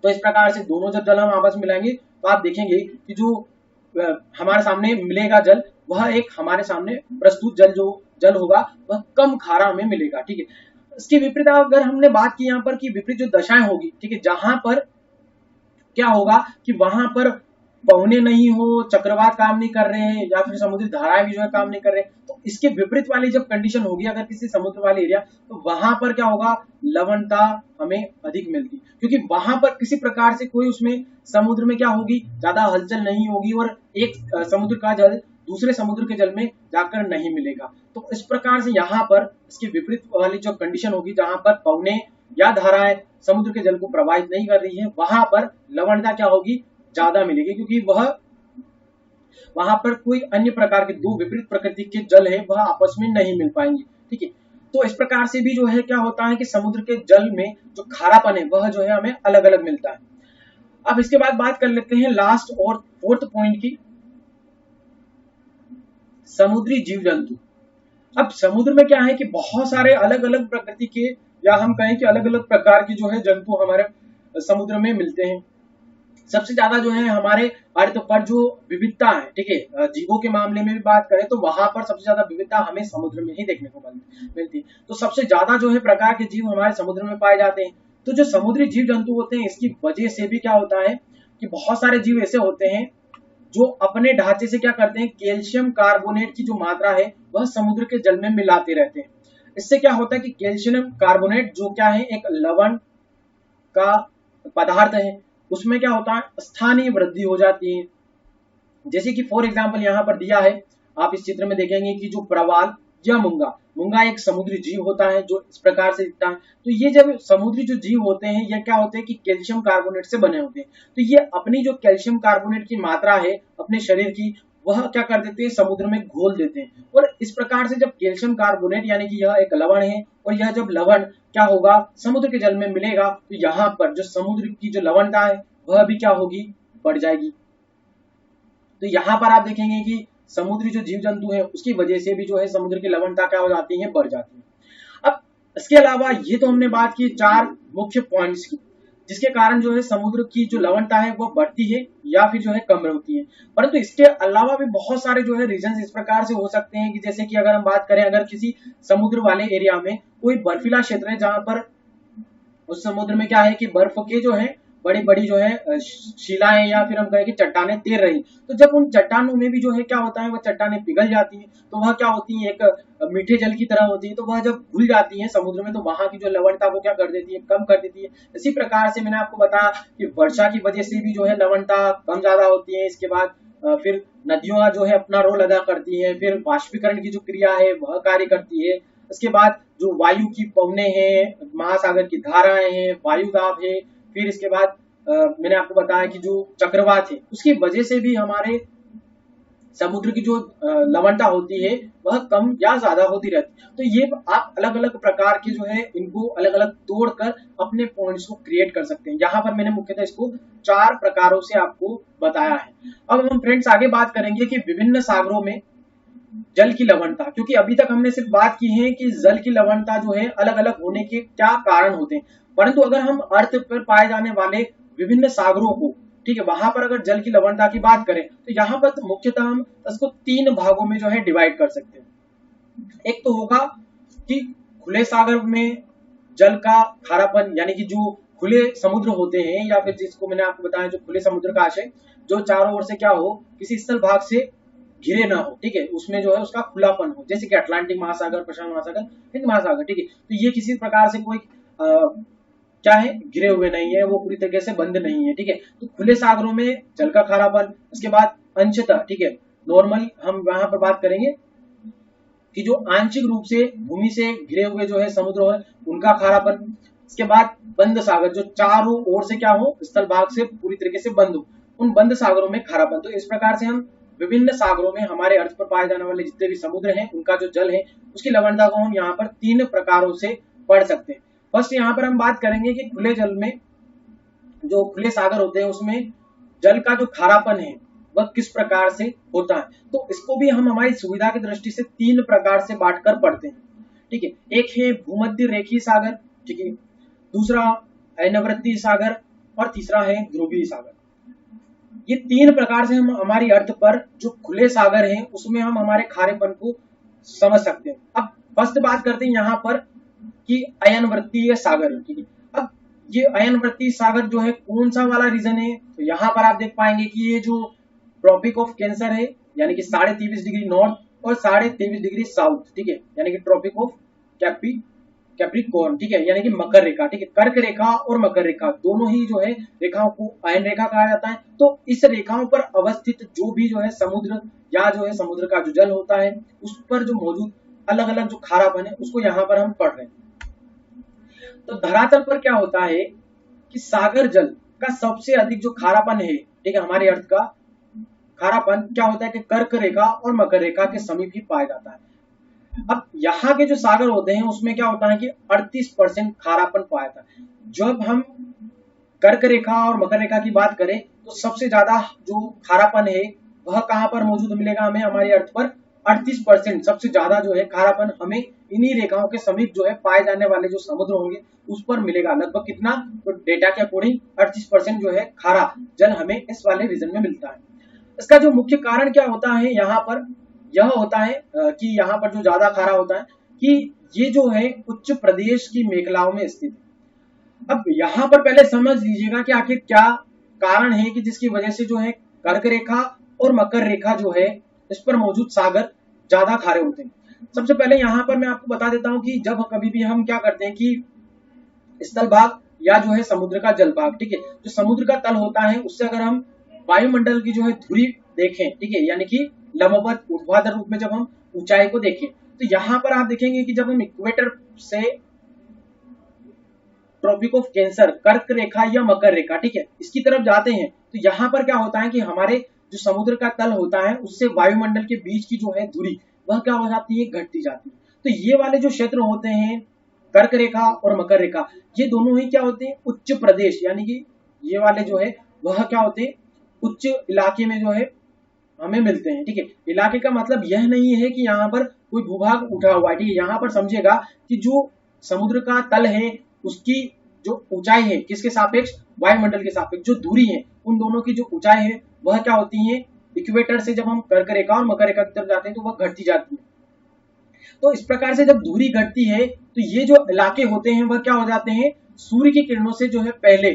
तो इस प्रकार से दोनों जब जल हम आपस में मिलाएंगे तो आप देखेंगे कि जो हमारे सामने मिलेगा जल, वह एक हमारे सामने प्रस्तुत जल जो जल होगा वह कम खारा हमें मिलेगा, ठीक है। इसके विपरीत अगर हमने बात की यहाँ पर कि विपरीत जो दशाएं होगी, ठीक है, जहां पर क्या होगा कि वहां पर पवने नहीं हो, चक्रवात काम नहीं कर रहे हैं, या फिर समुद्री धाराएं भी जो है काम नहीं कर रहे हैं, तो इसके विपरीत वाली जब कंडीशन होगी अगर किसी समुद्र वाले एरिया, तो वहां पर क्या होगा, लवणता हमें अधिक मिलती, क्योंकि वहां पर किसी प्रकार से कोई उसमें समुद्र में क्या होगी, ज्यादा हलचल नहीं होगी और एक समुद्र का जल दूसरे समुद्र के जल में जाकर नहीं मिलेगा। तो इस प्रकार से यहाँ पर इसके विपरीत वाली जो कंडीशन होगी, जहां पर पवने या धाराएं समुद्र के जल को प्रवाहित नहीं कर रही है, वहां पर लवणता क्या होगी, ज्यादा मिलेगी, क्योंकि वहां पर कोई अन्य प्रकार के दो विपरीत प्रकृति के जल है वह आपस में नहीं मिल पाएंगे, ठीक है। तो इस प्रकार से भी जो है क्या होता है कि समुद्र के जल में जो खारापन है वह जो है हमें अलग अलग मिलता है। अब इसके बाद बात कर लेते हैं लास्ट और फोर्थ पॉइंट की, समुद्री जीव जंतु। अब समुद्र में क्या है कि बहुत सारे अलग अलग प्रकृति के, या हम कहें कि अलग अलग प्रकार के जो है जंतु हमारे समुद्र में मिलते हैं। सबसे ज्यादा जो है हमारे अर्थ पर जो विविधता है, ठीक है, जीवों के मामले में भी बात करें तो वहां पर सबसे ज्यादा विविधता हमें समुद्र में ही देखने को मिलती है। तो सबसे ज्यादा जो है प्रकार के जीव हमारे समुद्र में पाए जाते हैं। तो जो समुद्री जीव जंतु होते हैं, इसकी वजह से भी क्या होता है कि बहुत सारे जीव ऐसे होते हैं जो अपने ढांचे से क्या करते हैं, कैल्शियम कार्बोनेट की जो मात्रा है वह समुद्र के जल में मिलाते रहते हैं। इससे क्या होता है कि कैल्शियम कार्बोनेट जो क्या है, एक लवण का पदार्थ है, उसमें क्या होता है, स्थानीय वृद्धि हो जाती है। जैसे कि फॉर एग्जांपल यहाँ पर दिया है, आप इस चित्र में देखेंगे कि जो प्रवाल या मूंगा एक समुद्री जीव होता है जो इस प्रकार से दिखता है। तो ये जब समुद्री जो जीव होते हैं ये क्या होते हैं कि कैल्शियम कार्बोनेट से बने होते हैं। तो ये अपनी जो कैल्शियम कार्बोनेट की मात्रा है अपने शरीर की, वह क्या कर देते हैं, समुद्र में घोल देते हैं। और इस प्रकार से जब कैल्शियम कार्बोनेट यानी कि यह एक लवण है, और यह जब लवण क्या होगा, समुद्र के जल में मिलेगा, तो यहाँ पर जो समुद्र की जो लवणता है वह भी क्या होगी, बढ़ जाएगी। तो यहाँ पर आप देखेंगे कि समुद्री जो जीव जंतु है उसकी वजह से भी जो है समुद्र की लवणता क्या हो जाती है, बढ़ जाती है। अब इसके अलावा ये तो हमने बात की 4 मुख्य पॉइंट्स की, जिसके कारण जो है समुद्र की जो लवणता है वो बढ़ती है या फिर जो है कम होती है। परंतु इसके अलावा भी बहुत सारे जो है रीजन इस प्रकार से हो सकते हैं कि जैसे कि अगर हम बात करें, अगर किसी समुद्र वाले एरिया में कोई बर्फीला क्षेत्र है जहां पर उस समुद्र में क्या है कि बर्फ के जो है बड़ी बड़ी जो है शिलाएं या फिर हम कहें कि चट्टानें तैर रही, तो जब उन चट्टानों में भी जो है क्या होता है, वह चट्टानें पिघल जाती हैं, तो वह क्या होती है, एक मीठे जल की तरह होती है। तो वह जब घुल जाती है समुद्र में तो वहां की जो लवणता को क्या कर देती है, कम कर देती है। इसी प्रकार से मैंने आपको बताया कि वर्षा की वजह से भी जो है लवणता कम ज्यादा होती है। इसके बाद फिर नदियों जो है अपना रोल अदा करती है, फिर वाष्पीकरण की जो क्रिया है वह कार्य करती है। इसके बाद जो वायु की पवने हैं, महासागर की धाराएं हैं, वायु दाब है, फिर इसके बाद मैंने आपको बताया कि जो चक्रवात है उसकी वजह से भी हमारे समुद्र की जो लवणता होती है वह कम या ज्यादा होती रहती है। तो ये आप अलग अलग प्रकार के जो है इनको अलग अलग तोड़कर अपने पॉइंट्स को क्रिएट कर सकते हैं। यहाँ पर मैंने मुख्यतः इसको 4 प्रकारों से आपको बताया है। अब हम फ्रेंड्स आगे बात करेंगे कि विभिन्न सागरों में जल की लवणता, क्योंकि अभी तक हमने सिर्फ बात की है कि जल की लवणता जो है अलग अलग होने के क्या कारण होते हैं, परंतु अगर हम अर्थ पर पाए जाने वाले विभिन्न सागरों को, ठीक है, वहां पर अगर जल की लवणता की बात करें तो यहाँ पर मुख्यतः हम इसको 3 भागों में जो है डिवाइड कर सकते हैं। एक तो होगा कि खुले सागर में जल का खारापन, यानी कि जो खुले समुद्र होते हैं, या फिर जिसको मैंने आपको बताया जो खुले समुद्र का आशय, जो चारों ओर से क्या हो, किसी स्थल भाग से घिरे ना हो, ठीक है, उसमें जो है उसका खुलापन हो, जैसे कि अटलांटिक महासागर, प्रशांत महासागर, हिंद महासागर, ठीक है, तो ये किसी प्रकार से कोई क्या है, घिरे हुए नहीं है, वो पूरी तरीके से बंद नहीं है, ठीक है। तो खुले सागरों में जल का खारापन, उसके बाद अंशतः, ठीक है, नॉर्मल हम वहां पर बात करेंगे कि जो आंशिक रूप से भूमि से घिरे हुए जो है समुद्र है उनका खारापन, इसके बाद बंद सागर, जो चारों ओर से क्या हो, स्थल भाग से पूरी तरीके से बंद हो, उन बंद सागरों में खारापन। तो इस प्रकार से हम विभिन्न सागरों में हमारे अर्थ पर पाए जाने वाले जितने भी समुद्र हैं उनका जो जल है उसकी लवणता को हम यहाँ पर 3 प्रकारों से पढ़ सकते हैं। फर्स्ट यहाँ पर हम बात करेंगे कि खुले जल में, जो खुले सागर होते हैं उसमें जल का जो खारापन है वह किस प्रकार से होता है। तो इसको भी हम हमारी सुविधा की दृष्टि से 3 प्रकार से बांटकर पढ़ते हैं, ठीक है। एक है भूमध्य रेखीय सागर, ठीक है, दूसरा अनावर्तीय सागर और तीसरा है ध्रुवीय सागर। ये 3 प्रकार से हम हमारी अर्थ पर जो खुले सागर हैं उसमें हम हमारे खारेपन को समझ सकते हैं। अब फर्स्ट बात करते हैं यहाँ पर कि अयनवर्तीय सागर, ठीक है। अब ये अयनवर्तीय सागर जो है कौन सा वाला रीजन है, तो यहाँ पर आप देख पाएंगे कि ये जो ट्रॉपिक ऑफ कैंसर है, यानी कि 23.5 डिग्री नॉर्थ और 23.5 डिग्री साउथ, ठीक है, यानी कि ट्रॉपिक ऑफ कैप्रिकॉर्न, ठीक है, यानी कि मकर रेखा, ठीक है, कर्क रेखा और मकर रेखा दोनों ही जो है रेखाओं को अयन रेखा कहा जाता है। तो इस रेखाओं पर अवस्थित जो भी जो है समुद्र या जो है समुद्र का जो जल होता है उस पर जो मौजूद अलग अलग जो खारापन है उसको यहाँ पर हम पढ़ रहे हैं। तो धरातल पर क्या होता है कि सागर जल का सबसे अधिक जो खारापन है, ठीक है, हमारे अर्थ का खारापन क्या होता है कि कर्क रेखा और मकर रेखा के समीप ही पाया जाता है। अब यहाँ के जो सागर होते हैं उसमें क्या होता है कि 38% खारापन पाया जाता है। जब हम कर्क रेखा और मकर रेखा की बात करें तो सबसे ज्यादा जो खारापन है वह कहां पर मौजूद मिलेगा हमें, हमारे अर्थ पर 38% सबसे ज्यादा जो है खारापन हमें इन्हीं रेखाओं के समीप जो है पाए जाने वाले जो समुद्र होंगे उस पर मिलेगा। लगभग कितना, तो डेटा के अकॉर्डिंग 38% जो है खारा जल हमें इस वाले रीजन में मिलता है। इसका जो मुख्य कारण क्या होता है यहाँ पर, यह होता है कि यहाँ पर जो ज्यादा खारा होता है कि ये जो है उच्च प्रदेश की मेखलाओं में स्थित है। अब यहाँ पर पहले समझ लीजिएगा कि आखिर क्या कारण है कि जिसकी वजह से जो है कर्क रेखा और मकर रेखा जो है इस पर मौजूद सागर ज्यादा खारे होते हैं। सबसे पहले यहाँ पर मैं आपको बता देता हूँ कि जब कभी भी हम क्या करते हैं कि स्थल भाग या जो है समुद्र का जल भाग, ठीक है, जो समुद्र का तल होता है उससे अगर हम वायुमंडल की जो है धुरी देखें, ठीक है, यानी कि लंबवत ऊर्ध्वाधर रूप में जब हम ऊंचाई को देखें तो यहाँ पर आप देखेंगे कि जब हम इक्वेटर से ट्रॉपिक ऑफ कैंसर, कर्क रेखा या मकर रेखा, ठीक है, इसकी तरफ जाते हैं तो यहाँ पर क्या होता है कि हमारे जो समुद्र का तल होता है उससे वायुमंडल के बीच की जो है दूरी वह क्या हो जाती है, घटती जाती है। तो ये वाले जो क्षेत्र होते हैं कर्क रेखा और मकर रेखा, ये दोनों ही क्या होते हैं, उच्च प्रदेश, यानी कि ये वाले जो है वह क्या होते हैं, उच्च इलाके में जो है हमें मिलते हैं, ठीक है। इलाके का मतलब यह नहीं है कि यहाँ पर कोई भूभाग उठा हुआ है, ठीक है, यहाँ पर समझेगा कि जो समुद्र का तल है उसकी जो ऊंचाई है किसके सापेक्ष, वायुमंडल के सापेक्ष, जो दूरी है उन दोनों की जो ऊंचाई है वह क्या होती है, इक्वेटर से जब हम कर्क रेखा और मकर रेखा की तरफ जाते हैं तो वह घटती जाती है। तो इस प्रकार से जब दूरी घटती है तो ये जो इलाके होते हैं वह क्या हो जाते हैं, सूर्य की किरणों से जो है पहले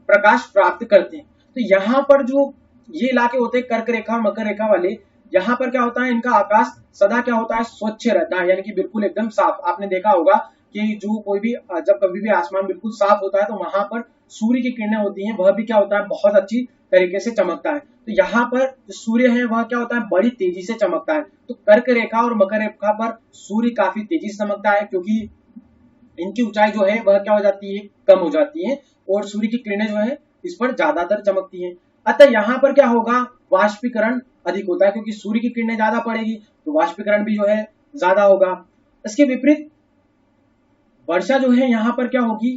प्रकाश प्राप्त करते हैं। तो यहाँ पर जो ये इलाके होते हैं कर्क रेखा और मकर रेखा वाले, यहाँ पर क्या होता है, इनका आकाश सदा क्या होता है, स्वच्छ रहता है, यानी कि बिल्कुल एकदम साफ। आपने देखा होगा कि जो कोई भी जब कभी भी आसमान बिल्कुल साफ होता है तो वहां पर सूर्य की किरणें होती हैं वह भी क्या होता है, बहुत अच्छी तरीके से चमकता है। तो यहाँ पर जो सूर्य है वह क्या होता है, बड़ी तेजी से चमकता है। तो कर्क रेखा और मकर रेखा पर सूर्य काफी तेजी से चमकता है क्योंकि इनकी ऊंचाई जो है वह क्या हो जाती है, कम हो जाती है और सूर्य की किरणें जो है इस पर ज्यादातर चमकती है। अतः यहाँ पर क्या होगा, वाष्पीकरण अधिक होता है क्योंकि सूर्य की किरणें ज्यादा पड़ेगी तो वाष्पीकरण भी जो है ज्यादा होगा। इसके विपरीत वर्षा जो है यहाँ पर क्या होगी,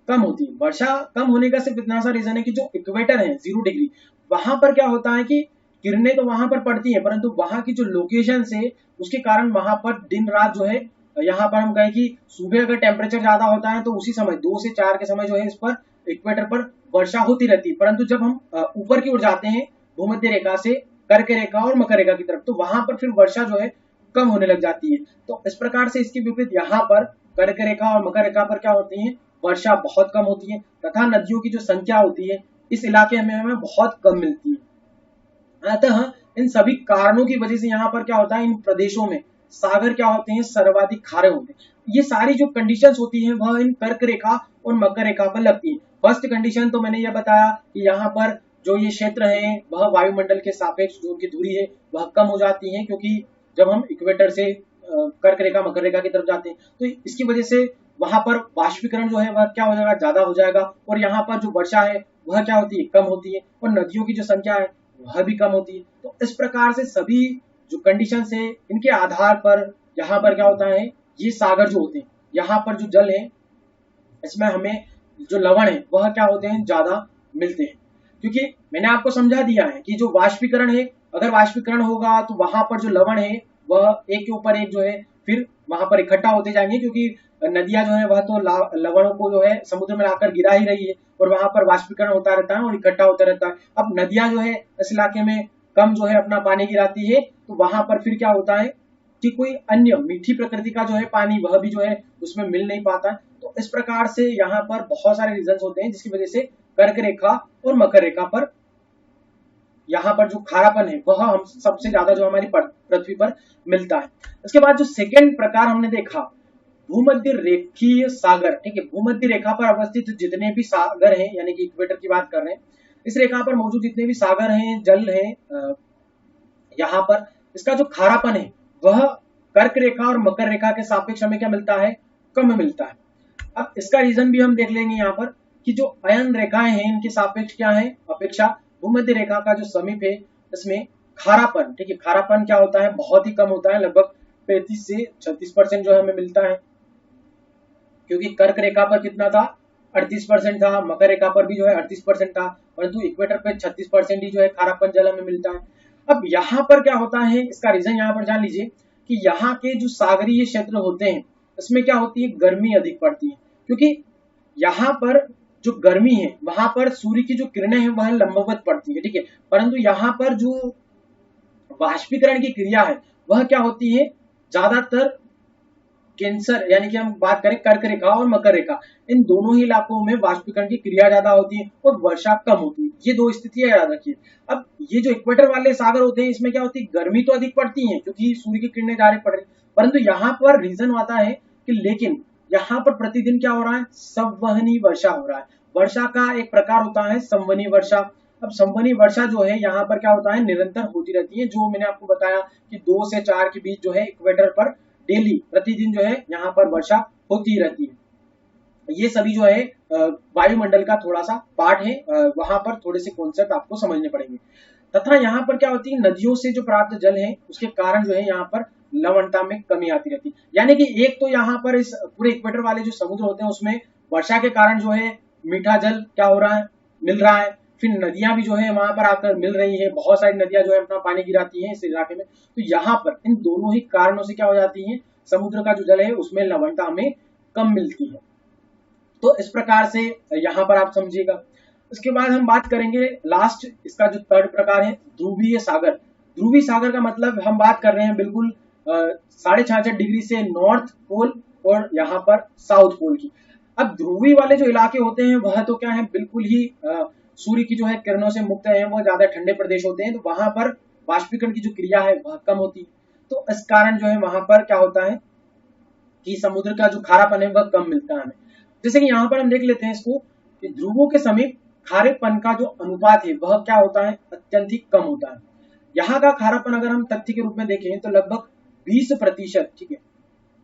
कम होती है। वर्षा कम होने का सिर्फ इतना सा रीजन है कि जो इक्वेटर है 0 डिग्री, वहां पर क्या होता है कि किरणें तो वहां पर पड़ती हैं, परंतु वहां की जो लोकेशन है उसके कारण वहां पर दिन रात जो है, यहाँ पर हम कहें कि सुबह अगर टेम्परेचर ज्यादा होता है तो उसी समय 2 से 4 के समय जो है इस पर इक्वेटर पर वर्षा होती रहती है, परंतु जब हम ऊपर की ओर जाते हैं भूमध्य रेखा से कर्क रेखा और मकर रेखा की तरफ, तो वहां पर फिर वर्षा जो है कम होने लग जाती है। तो इस प्रकार से इसके विपरीत यहाँ पर कर्क रेखा और मकर रेखा पर क्या होती है, वर्षा बहुत कम होती है तथा नदियों की जो संख्या होती है इस इलाके में हमें बहुत कम मिलती है। अतः इन सभी कारणों की वजह से यहाँ पर क्या होता है, इन प्रदेशों में सागर क्या होते हैं, सर्वाधिक खारे होते हैं। ये सारी जो कंडीशंस होती हैं वह इन कर्क रेखा और मकर रेखा पर लगती है। फर्स्ट कंडीशन तो मैंने ये बताया कि यहाँ पर जो ये क्षेत्र है वह वायुमंडल के सापेक्ष जो उनकी दूरी है वह कम हो जाती है, क्योंकि जब हम इक्वेटर से कर्क रेखा मकर रेखा की तरफ जाते हैं तो इसकी वजह से वहां पर वाष्पीकरण जो है वह क्या हो जाएगा, ज्यादा हो जाएगा, और यहाँ पर जो वर्षा है वह क्या होती है, कम होती है, और नदियों की जो संख्या है वह भी कम होती है। तो इस प्रकार से सभी जो कंडीशन है इनके आधार पर यहाँ पर क्या होता है, ये सागर जो होते हैं, यहाँ पर जो जल है इसमें हमें जो लवण है वह क्या होते हैं, ज्यादा मिलते हैं। क्योंकि मैंने आपको समझा दिया है कि जो वाष्पीकरण है, अगर वाष्पीकरण होगा तो वहां पर जो लवण है वह एक के ऊपर एक जो है फिर वहां पर इकट्ठा होते जाएंगे, क्योंकि नदियां जो है वह तो लवणों को जो है समुद्र में लाकर गिरा ही रही है और वहां पर वाष्पीकरण होता रहता है और इकट्ठा होता रहता है। अब नदियां जो है इस इलाके में कम जो है अपना पानी गिराती है, तो वहां पर फिर क्या होता है कि कोई अन्य मीठी प्रकृति का जो है पानी वह भी जो है उसमें मिल नहीं पाता है। तो इस प्रकार से यहाँ पर बहुत सारे रीजन होते हैं जिसकी वजह से कर्क रेखा और मकर रेखा पर यहाँ पर जो खारापन है वह हम सबसे ज्यादा जो हमारी पृथ्वी पर मिलता है। इसके बाद जो सेकेंड प्रकार हमने देखा, भूमध्य रेखीय सागर, ठीक है, भूमध्य रेखा पर अवस्थित जितने भी सागर हैं, यानी कि इक्वेटर की बात कर रहे हैं, इस रेखा पर मौजूद जितने भी सागर हैं, जल है, यहाँ पर इसका जो खारापन है वह कर्क रेखा और मकर रेखा के सापेक्ष हमें क्या मिलता है, कम मिलता है। अब इसका रीजन भी हम देख लेंगे यहाँ पर कि जो अयन रेखाएं हैं इनके सापेक्ष क्या है, अपेक्षा भूमध्य रेखा का जो समीप है इसमें खारापन, ठीक है, खारापन क्या होता है, बहुत ही कम होता है, लगभग 35 से 36% जो हमें मिलता है, क्योंकि कर्क रेखा पर कितना था, 38% था, मकर रेखा पर भी जो है 38% था, परंतु इक्वेटर पे 36% ही जो है खारापन जल हमें मिलता है। अब यहाँ पर क्या होता है, इसका रीजन यहाँ पर जान लीजिए कि यहाँ के जो सागरीय क्षेत्र होते हैं इसमें क्या होती है, गर्मी अधिक पड़ती है, क्योंकि यहाँ पर जो गर्मी है वहां पर सूर्य की जो किरणें हैं वह लंबवत पड़ती है, ठीक है, परंतु यहाँ पर जो वाष्पीकरण की क्रिया है वह क्या होती है, ज्यादातर कैंसर यानी कि हम बात करें कर्क रेखा और मकर रेखा, इन दोनों ही इलाकों में वाष्पीकरण की क्रिया ज्यादा होती है और वर्षा कम होती है। ये दो स्थितियां याद रखिए। अब ये जो इक्वेटर वाले सागर होते हैं इसमें क्या होती है, गर्मी तो अधिक पड़ती है क्योंकि सूर्य की किरणें डायरेक्ट पड़ रही, परंतु यहाँ पर रीजन आता है कि लेकिन यहाँ पर प्रतिदिन क्या हो रहा है, संवहनी वर्षा हो रहा है। वर्षा का एक प्रकार होता है संवहनी वर्षा। अब संवहनी वर्षा जो है यहाँ पर क्या होता है, निरंतर होती रहती है, जो मैंने आपको बताया कि 2 से 4 के बीच जो है इक्वेटर पर डेली प्रतिदिन जो है यहाँ पर वर्षा होती रहती है। ये सभी जो है वायुमंडल का थोड़ा सा पार्ट है, वहां पर थोड़े से कॉन्सेप्ट आपको समझने पड़ेंगे। तथा यहाँ पर क्या होती है, नदियों से जो प्राप्त जल है उसके कारण जो है यहाँ पर लवणता में कमी आती रहती है। यानी कि एक तो यहाँ पर इस पूरे इक्वेटर वाले जो समुद्र होते हैं उसमें वर्षा के कारण जो है मीठा जल क्या हो रहा है, मिल रहा है, फिर नदियां भी जो है वहां पर आकर मिल रही है, बहुत सारी नदियां जो है अपना पानी गिराती हैं इस इलाके में। तो यहाँ पर इन दोनों ही कारणों से क्या हो जाती है, समुद्र का जो जल है उसमें लवणता हमें कम मिलती है। तो इस प्रकार से यहाँ पर आप समझिएगा। उसके बाद हम बात करेंगे लास्ट, इसका जो थर्ड प्रकार है ध्रुवीय सागर। ध्रुवीय सागर का मतलब हम बात कर रहे हैं बिल्कुल 66.5 डिग्री से नॉर्थ पोल और यहाँ पर साउथ पोल की। अब ध्रुवीय वाले जो इलाके होते हैं वह तो क्या है, बिल्कुल ही सूर्य की जो है किरणों से मुक्त है, वह ज्यादा ठंडे प्रदेश होते हैं, तो वहां पर वाष्पीकरण की जो क्रिया है वह कम होती है। तो इस कारण जो है वहां पर क्या होता है कि समुद्र का जो खारापन है वह कम मिलता है हमें। जैसे कि यहाँ पर हम देख लेते हैं इसको कि ध्रुवों के समीप खारेपन का जो अनुपात है वह क्या होता है, अत्यंत कम होता है। यहाँ का खारापन अगर हम तथ्य के रूप में देखें तो लगभग 20%, ठीक है,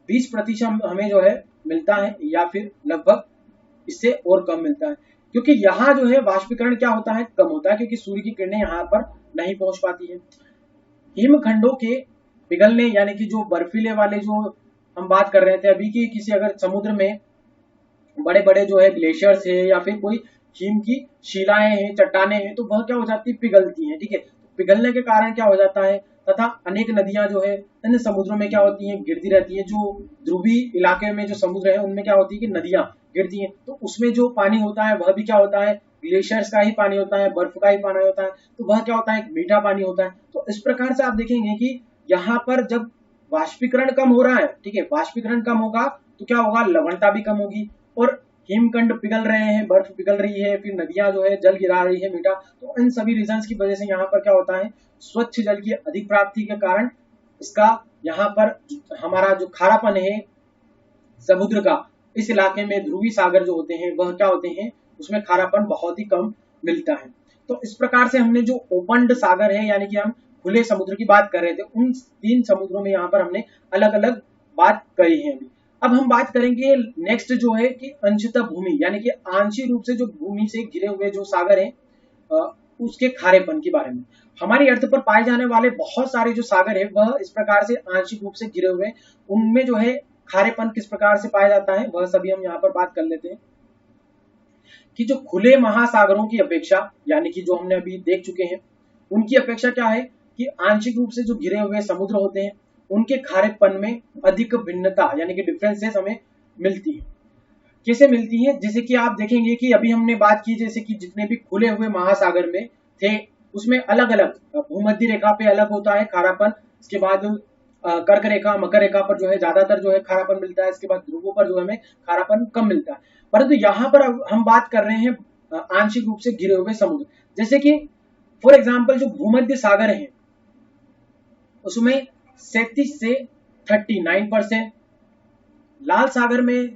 20% हमें जो है मिलता है, या फिर लगभग इससे और कम मिलता है, क्योंकि यहाँ जो है वाष्पीकरण क्या होता है, कम होता है, क्योंकि सूर्य की किरणें यहाँ पर नहीं पहुंच पाती है। हिमखंडों के पिघलने यानी कि जो बर्फीले वाले जो हम बात कर रहे थे अभी की, किसी अगर समुद्र में बड़े बड़े जो है ग्लेशियर्स है या फिर कोई हिम की शिलाएं हैं, चट्टाने हैं, तो वह क्या हो जाती है, पिघलती हैं, ठीक है। पिघलने के कारण क्या हो जाता है, तथा अनेक नदियां जो है इन समुद्रों में क्या होती हैं, गिरती रहती हैं। जो ध्रुवीय इलाके में जो समुद्र है उनमें क्या होती है कि नदियां गिरती हैं, तो उसमें जो पानी होता है वह भी क्या होता है, ग्लेशियर्स का ही पानी होता है, बर्फ का ही पानी होता है, तो वह क्या होता है, मीठा पानी होता है। तो इस प्रकार से आप देखेंगे कि यहाँ पर जब वाष्पीकरण कम हो रहा है, ठीक है, वाष्पीकरण कम होगा तो क्या होगा, लवणता भी कम होगी, और हिमखंड पिघल रहे हैं, बर्फ पिघल रही है, फिर नदियां जो है जल गिरा रही है मीठा, तो इन सभी रीजंस की वजह से यहाँ पर क्या होता है, स्वच्छ जल की अधिक प्राप्ति के कारण इसका यहाँ पर हमारा जो खारापन है समुद्र का, इस इलाके में ध्रुवीय सागर जो होते हैं वह क्या होते हैं, उसमें खारापन बहुत ही कम मिलता है। तो इस प्रकार से हमने जो ओपन्ड सागर है, यानी कि हम खुले समुद्र की बात कर रहे थे, उन 3 समुद्रों में यहाँ पर हमने अलग अलग बात करी है। अब हम बात करेंगे नेक्स्ट जो है कि अंशतः भूमि, यानी कि आंशिक रूप से जो भूमि से घिरे हुए जो सागर है उसके खारेपन के बारे में। हमारी अर्थ पर पाए जाने वाले बहुत सारे जो सागर है वह इस प्रकार से आंशिक रूप से घिरे हुए, उनमें जो है खारेपन किस प्रकार से पाया जाता है वह सभी हम यहाँ पर बात कर लेते हैं। कि जो खुले महासागरों की अपेक्षा, यानी कि जो हमने अभी देख चुके हैं, उनकी अपेक्षा क्या है कि आंशिक रूप से जो घिरे हुए समुद्र होते हैं उनके खारेपन में अधिक भिन्नता, यानी कि डिफरेंसेस हमें मिलती है। कैसे मिलती है, जैसे कि आप देखेंगे कि अभी हमने बात की, जैसे कि जितने भी खुले हुए महासागर में थे उसमें अलग अलग, भूमध्य रेखा पे अलग होता है खारापन, इसके बाद कर्क रेखा, मकर रेखा पर जो है ज्यादातर जो है खारापन मिलता है, इसके बाद ध्रुवों पर जो हमें खारापन कम मिलता है। परंतु यहाँ पर हम बात कर रहे हैं आंशिक रूप से घिरे हुए समुद्र, जैसे कि फॉर एग्जाम्पल जो भूमध्य सागर है उसमें 37 से 39%, लाल सागर में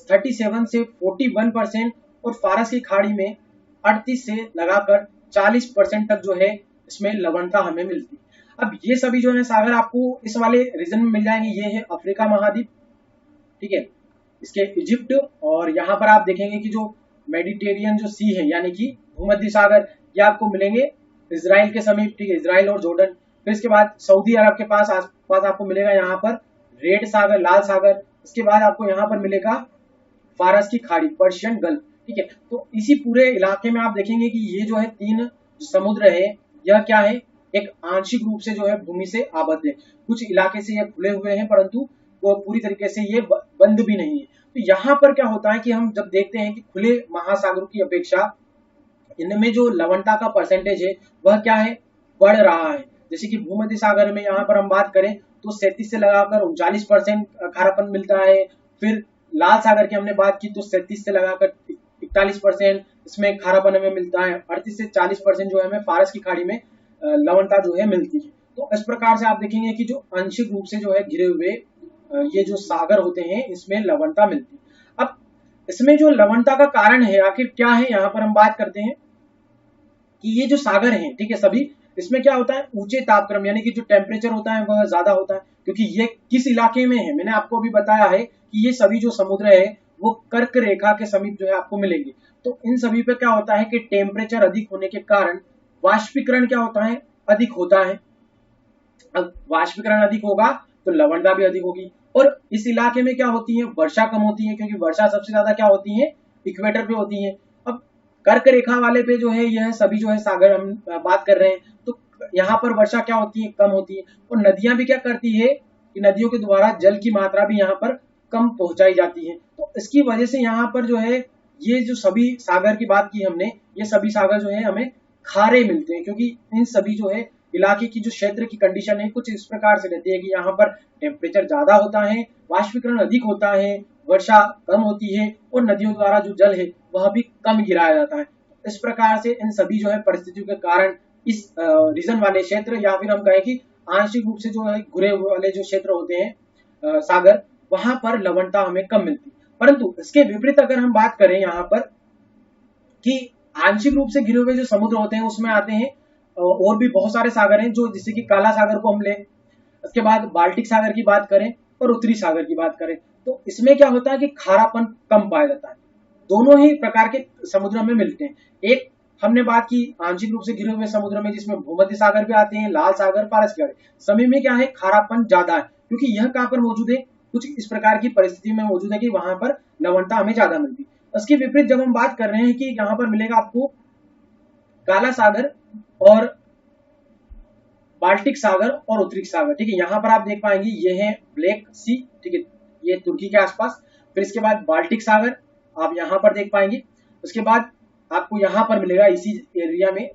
37 से 41% और फारस की खाड़ी में 38 से लगाकर 40% तक जो है इसमें लवणता हमें मिलती है। अब ये सभी जो है सागर आपको इस वाले रीजन में मिल जाएंगे। ये है अफ्रीका महाद्वीप, ठीक है, इसके इजिप्ट, और यहाँ पर आप देखेंगे कि जो मेडिटेरियन जो सी है, यानी कि भूमध्य सागर, ये आपको मिलेंगे इजराइल के समीप, ठीक है, इजराइल और जॉर्डन। फिर इसके बाद सऊदी अरब के पास आसपास आपको मिलेगा यहाँ पर रेड सागर, लाल सागर। इसके बाद आपको यहाँ पर मिलेगा फारस की खाड़ी, पर्शियन गल्फ, ठीक है। तो इसी पूरे इलाके में आप देखेंगे कि ये जो है 3 समुद्र है, यह क्या है, एक आंशिक रूप से जो है भूमि से आबद्ध है। कुछ इलाके से ये खुले हुए हैं परंतु वो पूरी तरीके से ये बंद भी नहीं है। तो यहाँ पर क्या होता है कि हम जब देखते हैं कि खुले महासागरों की अपेक्षा इनमें जो लवणता का परसेंटेज है वह क्या है, बढ़ रहा है। जैसे कि भूमध्य सागर में यहाँ पर हम बात करें तो 37 से लगाकर 39% खारापन मिलता है। फिर लाल सागर की हमने बात की तो 37 से लगाकर 41% इसमें खारापन हमें मिलता है। 38 से 40% जो है हमें फारस की खाड़ी में लवणता जो है मिलती है। तो इस प्रकार से आप देखेंगे कि जो आंशिक रूप से जो है घिरे हुए ये जो सागर होते हैं इसमें लवणता मिलती है। अब इसमें जो लवणता का कारण है आखिर क्या है, यहाँ पर हम बात करते हैं कि ये जो सागर हैं, ठीक है, सभी इसमें क्या होता है, ऊंचे तापक्रम, यानी कि जो टेम्परेचर होता है वह ज्यादा होता है। क्योंकि ये किस इलाके में है, मैंने आपको अभी बताया है कि ये सभी जो समुद्र है वो कर्क रेखा के समीप जो है आपको मिलेंगे। तो इन सभी पे क्या होता है कि टेम्परेचर अधिक होने के कारण वाष्पीकरण क्या होता है, अधिक होता है। अब वाष्पीकरण अधिक होगा तो लवणता भी अधिक होगी। और इस इलाके में क्या होती है, वर्षा कम होती है, क्योंकि वर्षा सबसे ज्यादा क्या होती है, इक्वेटर पे होती है। अब कर्क रेखा वाले पे जो है यह सभी जो है सागर हम बात कर रहे हैं, तो यहाँ पर वर्षा क्या होती है, कम होती है। और नदियां भी क्या करती है कि नदियों के द्वारा जल की मात्रा भी यहाँ पर कम पहुंचाई जाती है। तो इसकी वजह से यहाँ पर जो है ये जो सभी सागर की बात की हमने, ये सभी सागर जो है हमें खारे मिलते हैं, क्योंकि इन सभी जो है इलाके की जो क्षेत्र की कंडीशन है कुछ इस प्रकार से रहती है कि यहाँ पर टेम्परेचर ज्यादा होता है, वाष्पीकरण अधिक होता है, वर्षा कम होती है और नदियों द्वारा जो जल है वह भी कम गिराया जाता है। इस प्रकार से इन सभी जो है परिस्थितियों के कारण इस रीजन वाले क्षेत्र, या फिर हम कहें कि आंशिक रूप से जो है घुरे हुए वाले जो क्षेत्र होते हैं सागर, वहां पर लवणता हमें कम मिलती है। परंतु इसके विपरीत अगर हम बात करें यहाँ पर कि आंशिक रूप से घिरे हुए जो समुद्र होते हैं उसमें आते हैं और भी बहुत सारे सागर हैं, जो जैसे कि काला सागर को हम लें, इसके बाद बाल्टिक सागर की बात करें और उत्तरी सागर की बात करें, तो इसमें क्या होता है कि खारापन कम पाया जाता है। दोनों ही प्रकार के समुद्र में मिलते हैं। एक हमने बात की आंशिक रूप से घिरे हुए समुद्र में, जिसमें भूमध्य सागर भी आते हैं, लाल सागर, फारस की खाड़ी, सभी में क्या है, खारापन ज्यादा है, क्योंकि यह कहां पर मौजूद है, कुछ इस प्रकार की परिस्थिति में मौजूद है कि वहां पर लवणता हमें ज्यादा मिलती है। उसके विपरीत जब हम बात कर रहे हैं कि यहाँ पर मिलेगा आपको काला सागर और बाल्टिक सागर और उत्तरी सागर, ठीक है। यहाँ पर आप देख पाएंगे ये है ब्लैक सी, ठीक है, ये तुर्की के आसपास। फिर इसके बाद बाल्टिक सागर आप यहाँ पर देख पाएंगे। उसके बाद आपको यहाँ पर मिलेगा इसी एरिया में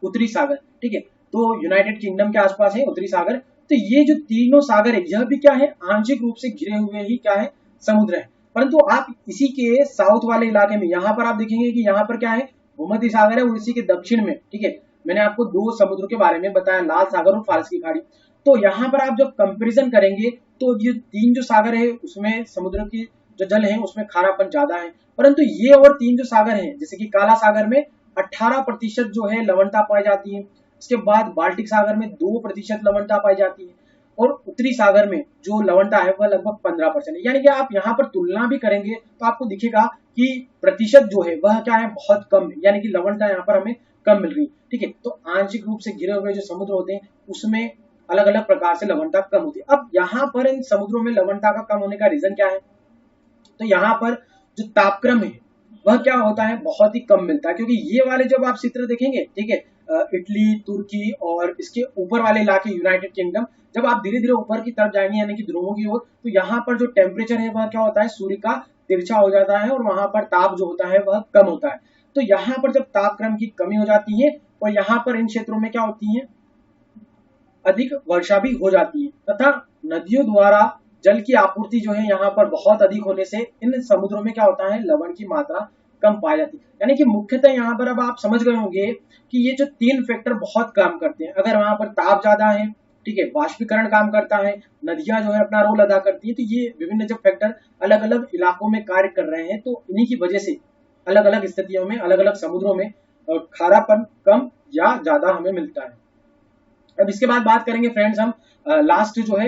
उत्तरी सागर, ठीक है। तो यूनाइटेड किंगडम के आसपास है उत्तरी सागर। तो ये जो तीनों सागर है यह भी क्या है, आंशिक रूप से घिरे हुए ही क्या है, समुद्र है। परंतु आप इसी के साउथ वाले इलाके में यहाँ पर आप देखेंगे कि यहाँ पर क्या है, भूमध्य सागर है और इसी के दक्षिण में, ठीक है, मैंने आपको दो समुद्र के बारे में बताया, लाल सागर और फारस की खाड़ी। तो यहाँ पर आप जब कंपैरिजन करेंगे तो ये तीन जो सागर है उसमें समुद्र की जो जल है उसमें खारापन ज्यादा है, परंतु ये और तीन जो सागर हैं जैसे कि काला सागर में 18% जो है लवणता पाई जाती है। इसके बाद बाल्टिक सागर में 2% लवणता पाई जाती है और उत्तरी सागर में जो लवणता है वह लगभग 15% है। यानी कि आप यहाँ पर तुलना भी करेंगे तो आपको दिखेगा कि प्रतिशत जो है वह क्या है, बहुत कम है, यानी कि लवणता यहाँ पर हमें कम मिल रही है, ठीक है। तो आंशिक रूप से घिरे हुए जो समुद्र होते हैं उसमें अलग अलग प्रकार से लवणता कम होती है। अब यहाँ पर इन समुद्रों में लवणता का कम होने का रीजन क्या है, तो यहाँ पर जो तापक्रम है वह क्या होता है, बहुत ही कम मिलता है। क्योंकि ये वाले जब आप चित्र देखेंगे, ठीक है, इटली, तुर्की और इसके ऊपर वाले इलाके यूनाइटेड किंगडम, जब आप धीरे धीरे ऊपर की तरफ जाएंगे यानी कि ध्रुवों की ओर, तो यहाँ पर जो टेम्परेचर है वह क्या होता है, सूर्य का तिरछा हो जाता है और वहां पर ताप जो होता है वह कम होता है। तो यहाँ पर जब तापक्रम की कमी हो जाती है और यहाँ पर इन क्षेत्रों में क्या होती है, अधिक वर्षा भी हो जाती है तथा नदियों द्वारा जल की आपूर्ति जो है यहाँ पर बहुत अधिक होने से इन समुद्रों में क्या होता है, लवण की मात्रा कम पाई जाती है। यानी कि मुख्यतः यहाँ पर अब आप समझ गए होंगे कि ये जो तीन फैक्टर बहुत काम करते हैं। अगर वहां पर ताप ज्यादा है, ठीक है, वाष्पीकरण काम करता है, नदियां जो है अपना रोल अदा करती है, तो ये विभिन्न जो फैक्टर अलग अलग इलाकों में कार्य कर रहे हैं, तो इन्हीं की वजह से अलग अलग स्थितियों में अलग अलग समुद्रों में खारापन कम या ज्यादा हमें मिलता है। अब इसके बाद बात करेंगे फ्रेंड्स हम लास्ट जो है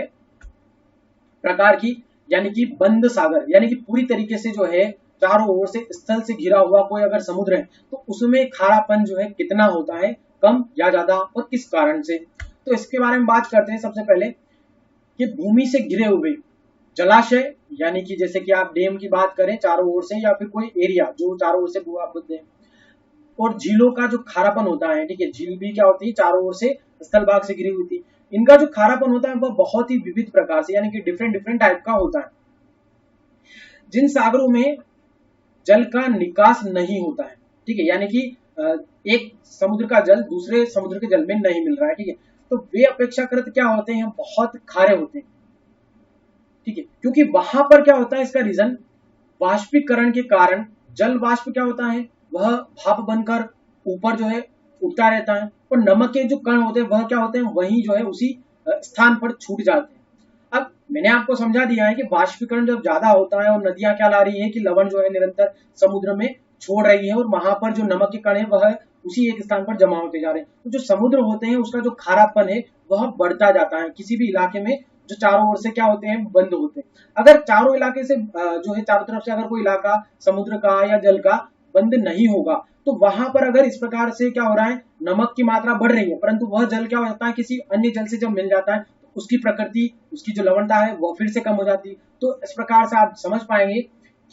प्रकार की, यानी कि बंद सागर, यानी कि पूरी तरीके से जो है चारों ओर से स्थल से घिरा हुआ कोई अगर समुद्र है तो उसमें खारापन जो है कितना होता है, कम या ज्यादा, और किस कारण से। तो इसके बारे में बात करते हैं। सबसे पहले कि भूमि से घिरे हुए जलाशय, यानी कि जैसे कि आप डैम की बात करें चारों ओर से, या फिर कोई एरिया जो चारों ओर से बुद्ध है, और झीलों का जो खारापन होता है, ठीक है, झील भी क्या होती है, चारों ओर से स्थल भाग से घिरी हुई थी। इनका जो खारापन होता है वह बहुत ही विविध प्रकार से, यानी कि डिफरेंट डिफरेंट टाइप का होता है। जिन सागरों में जल का निकास नहीं होता है, ठीक है, यानी कि एक समुद्र का जल दूसरे समुद्र के जल में नहीं मिल रहा है, ठीक है, तो वे अपेक्षाकृत क्या होते हैं, बहुत खारे होते हैं, ठीक है। क्योंकि वहां पर क्या होता है, इसका रीजन वाष्पीकरण के कारण जल वाष्प क्या होता है, वह भाप बनकर ऊपर जो है उठता रहता है, और नमक के जो कण होते हैं वह क्या होते हैं, वही जो है उसी स्थान पर छूट जाते हैं। अब मैंने आपको समझा दिया है कि वाष्पीकरण जब ज्यादा होता है और नदियां क्या ला रही है कि लवण जो है निरंतर समुद्र में छोड़ रही है और वहां पर जो नमक के कण है वह उसी एक स्थान पर जमा होते जा रहे हैं, तो जो समुद्र होते हैं उसका जो खारापन है वह बढ़ता जाता है किसी भी इलाके में जो चारों ओर से क्या होते हैं, बंद होते हैं। अगर चारों इलाके से जो है चारों तरफ से अगर कोई इलाका समुद्र का या जल का बंद नहीं होगा तो वहां पर अगर इस प्रकार से क्या हो रहा है, नमक की मात्रा बढ़ रही है, परंतु वह जल क्या होता है, किसी अन्य जल से जब मिल जाता है तो उसकी प्रकृति, उसकी जो लवणता है वो फिर से कम हो जाती है। तो इस प्रकार से आप समझ पाएंगे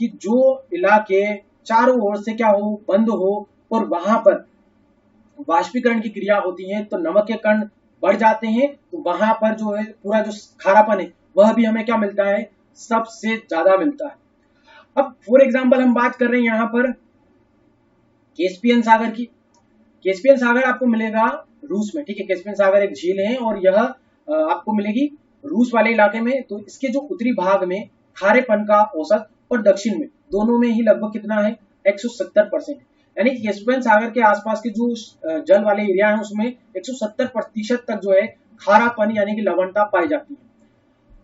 कि जो इलाके चारों ओर से क्या हो, बंद हो और वहां पर वाष्पीकरण की क्रिया होती है तो नमक के कण बढ़ जाते हैं, तो वहां पर जो है पूरा जो खारापन है वह भी हमें क्या मिलता है, सबसे ज्यादा मिलता है। अब फॉर एग्जांपल हम बात कर रहे हैं यहाँ पर कैस्पियन सागर की। कैस्पियन सागर आपको मिलेगा रूस में, ठीक है, कैस्पियन सागर एक झील है और यह आपको मिलेगी रूस वाले इलाके में। तो इसके जो उत्तरी भाग में खारेपन का औसत और दक्षिण में दोनों में ही लगभग कितना है, 170%, यानी कि कैस्पियन सागर के आसपास के जो जल वाले एरिया है उसमें 170% तक जो है खारापन यानी कि लवणता पाई जाती है।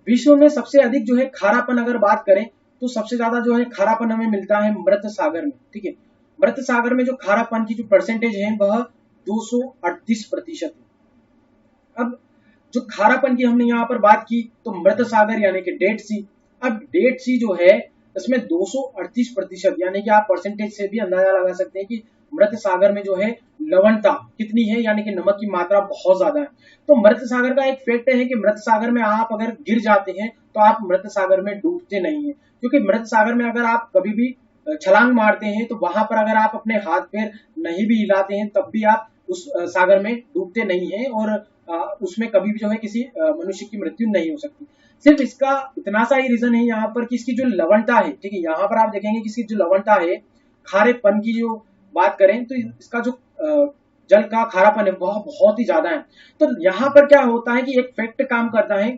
विश्व में सबसे अधिक जो है खारापन अगर बात करें तो सबसे ज्यादा जो है खारापन हमें मिलता है मृत सागर में, ठीक है। मृत सागर में जो खारापन की जो परसेंटेज है वह 238% है। अब जो खारापन की हमने यहाँ पर बात की तो मृत सागर यानी कि डेड सी, अब डेड सी जो है इसमें 238% यानी कि आप परसेंटेज से भी अंदाजा लगा सकते हैं कि मृत सागर में जो है लवणता कितनी है, यानी कि नमक की मात्रा बहुत ज्यादा है। तो मृत सागर का एक फैक्ट है कि मृत सागर में आप अगर गिर जाते हैं तो आप मृत सागर में डूबते नहीं है, क्योंकि मृत सागर में अगर आप कभी भी छलांग मारते हैं तो वहां पर अगर आप अपने हाथ पैर नहीं भी हिलाते हैं तब भी आप उस सागर में डूबते नहीं है और उसमें कभी भी जो है किसी मनुष्य की मृत्यु नहीं हो सकती। सिर्फ इसका इतना सा ही रीजन है यहाँ पर कि इसकी जो लवणता है, ठीक है, यहाँ पर आप देखेंगे कि इसकी जो लवणता है, खारेपन की जो बात करें तो इसका जो जल का खारापन है वह बहुत ही ज्यादा है। तो यहाँ पर क्या होता है कि एक फैक्ट काम करता है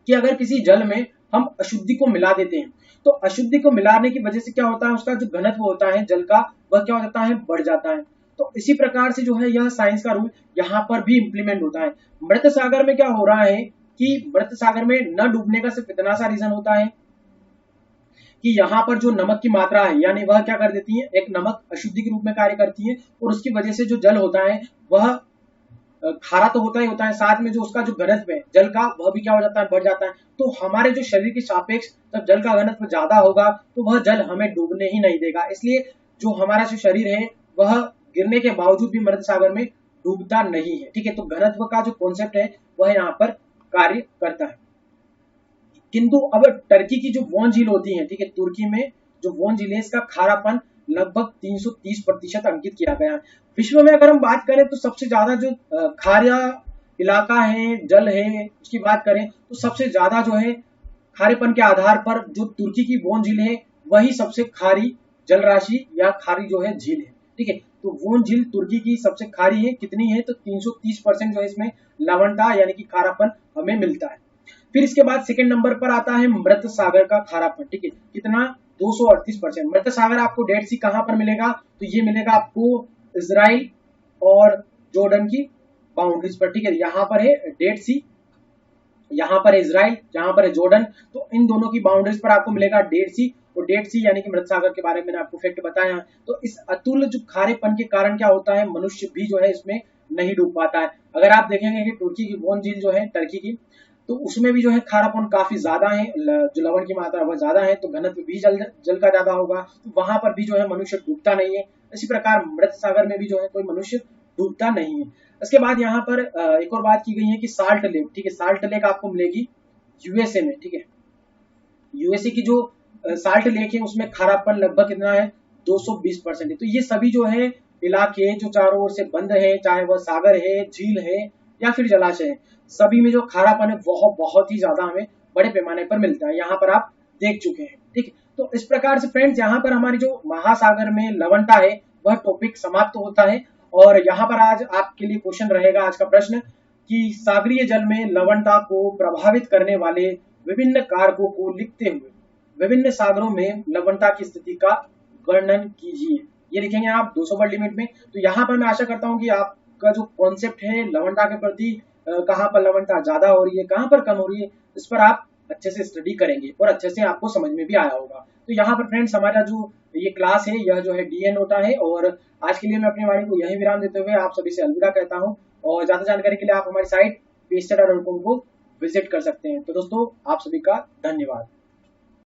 कि अगर किसी जल में हम अशुद्धि को मिला देते हैं तो अशुद्धि को मिलाने की वजह से क्या होता है, उसका जो घनत्व होता है जल का वह क्या हो जाता है, बढ़ जाता है। तो इसी प्रकार से जो है यह साइंस का रूल यहाँ पर भी इंप्लीमेंट होता है। मृत सागर में क्या हो रहा है कि मृत सागर में न डूबने का सिर्फ इतना सा रीजन होता है कि यहाँ पर जो नमक की मात्रा है यानी वह क्या कर देती है, एक नमक अशुद्धि के रूप में कार्य करती है और उसकी वजह से जो जल होता है वह खारा तो होता ही होता है, साथ में जो उसका जो घनत्व है जल का वह भी क्या हो जाता है, बढ़ जाता है। तो हमारे जो शरीर के सापेक्ष जब जल का घनत्व ज्यादा होगा तो वह जल हमें डूबने ही नहीं देगा। इसलिए जो हमारा जो शरीर है वह गिरने के बावजूद भी मृत सागर में डूबता नहीं है, ठीक है। तो घनत्व का जो कॉन्सेप्ट है वह यहाँ पर कार्य करता है। किंतु अब टर्की की जो वोन झील होती है, ठीक है, तुर्की में जो वोन झील है इसका खारापन लगभग 330% अंकित किया गया है। विश्व में अगर हम बात करें तो सबसे ज्यादा जो खारा इलाका है, जल है, उसकी बात करें तो सबसे ज्यादा जो है खारेपन के आधार पर जो तुर्की की वोन झील है वही सबसे खारी जल राशि या खारी जो है झील है, ठीक है। तो वोन झील तुर्की की सबसे खारी है, कितनी है तो 330% जो है इसमें लवणता यानी कि खारापन हमें मिलता है। फिर इसके बाद सेकंड नंबर पर आता है मृत सागर का खारापन, ठीक है, कितना 238%। मृत सागर आपको डेड सी कहां पर मिलेगा, तो ये मिलेगा आपको इजराइल और जॉर्डन की बाउंड्रीज पर, ठीक है। यहाँ पर है डेड सी, यहाँ पर है इजराइल, यहाँ पर है जॉर्डन, तो इन दोनों की बाउंड्रीज पर आपको मिलेगा डेड सी। और डेड सी यानी कि मृत सागर के बारे में मैंने आपको फैक्ट बताया। तो इस अतुल जो खारेपन के कारण क्या होता है, मनुष्य भी जो है इसमें नहीं डूब पाता है। अगर आप देखेंगे कि तुर्की की वोन झील जो है टर्की की, तो उसमें भी जो है खारापन काफी ज्यादा है, जो लवण की मात्रा वह ज्यादा है, तो घनत्व भी जल का ज्यादा होगा, तो वहां पर भी जो है मनुष्य डूबता नहीं है। इसी प्रकार मृत सागर में भी जो है कोई मनुष्य डूबता नहीं है। इसके बाद यहाँ पर एक और बात की गई है कि साल्ट लेक, ठीक है, साल्ट लेक आपको मिलेगी यूएसए में, ठीक है। यूएसए की जो साल्ट लेक है उसमें खारापन लगभग कितना है, 220% है। तो ये सभी जो है इलाके जो चारों ओर से बंद है, चाहे वह सागर है, झील है या फिर जलाशय है, सभी में जो खारापन है वह बहुत ही ज्यादा हमें बड़े पैमाने पर मिलता है। यहाँ पर आप देख चुके हैं, ठीक है। तो इस प्रकार से फ्रेंड्स यहाँ पर हमारी जो महासागर में लवणता है वह टॉपिक समाप्त होता है। और यहाँ पर आज आपके लिए क्वेश्चन रहेगा, आज का प्रश्न, कि सागरीय जल में लवणता को प्रभावित करने वाले विभिन्न कारकों को लिखते हुए विभिन्न सागरों में लवणता की स्थिति का वर्णन कीजिए। ये लिखेंगे आप 200 वर्ड लिमिट में। तो यहाँ पर मैं आशा करता हूँ कि आपका जो कॉन्सेप्ट है लवणता के प्रति, कहाँ पर लवणता ज्यादा हो रही है, कहाँ पर कम हो रही है, इस पर आप अच्छे से स्टडी करेंगे और अच्छे से आपको समझ में भी आया होगा। तो यहाँ पर फ्रेंड्स हमारा जो ये क्लास है यह जो है डीएन होता है। और आज के लिए मैं अपनी वाणी को यही विराम देते हुए आप सभी से अलविदा कहता हूँ। और ज्यादा जानकारी के लिए आप हमारी साइट pstudent.com को विजिट कर सकते हैं। तो दोस्तों आप सभी का धन्यवाद।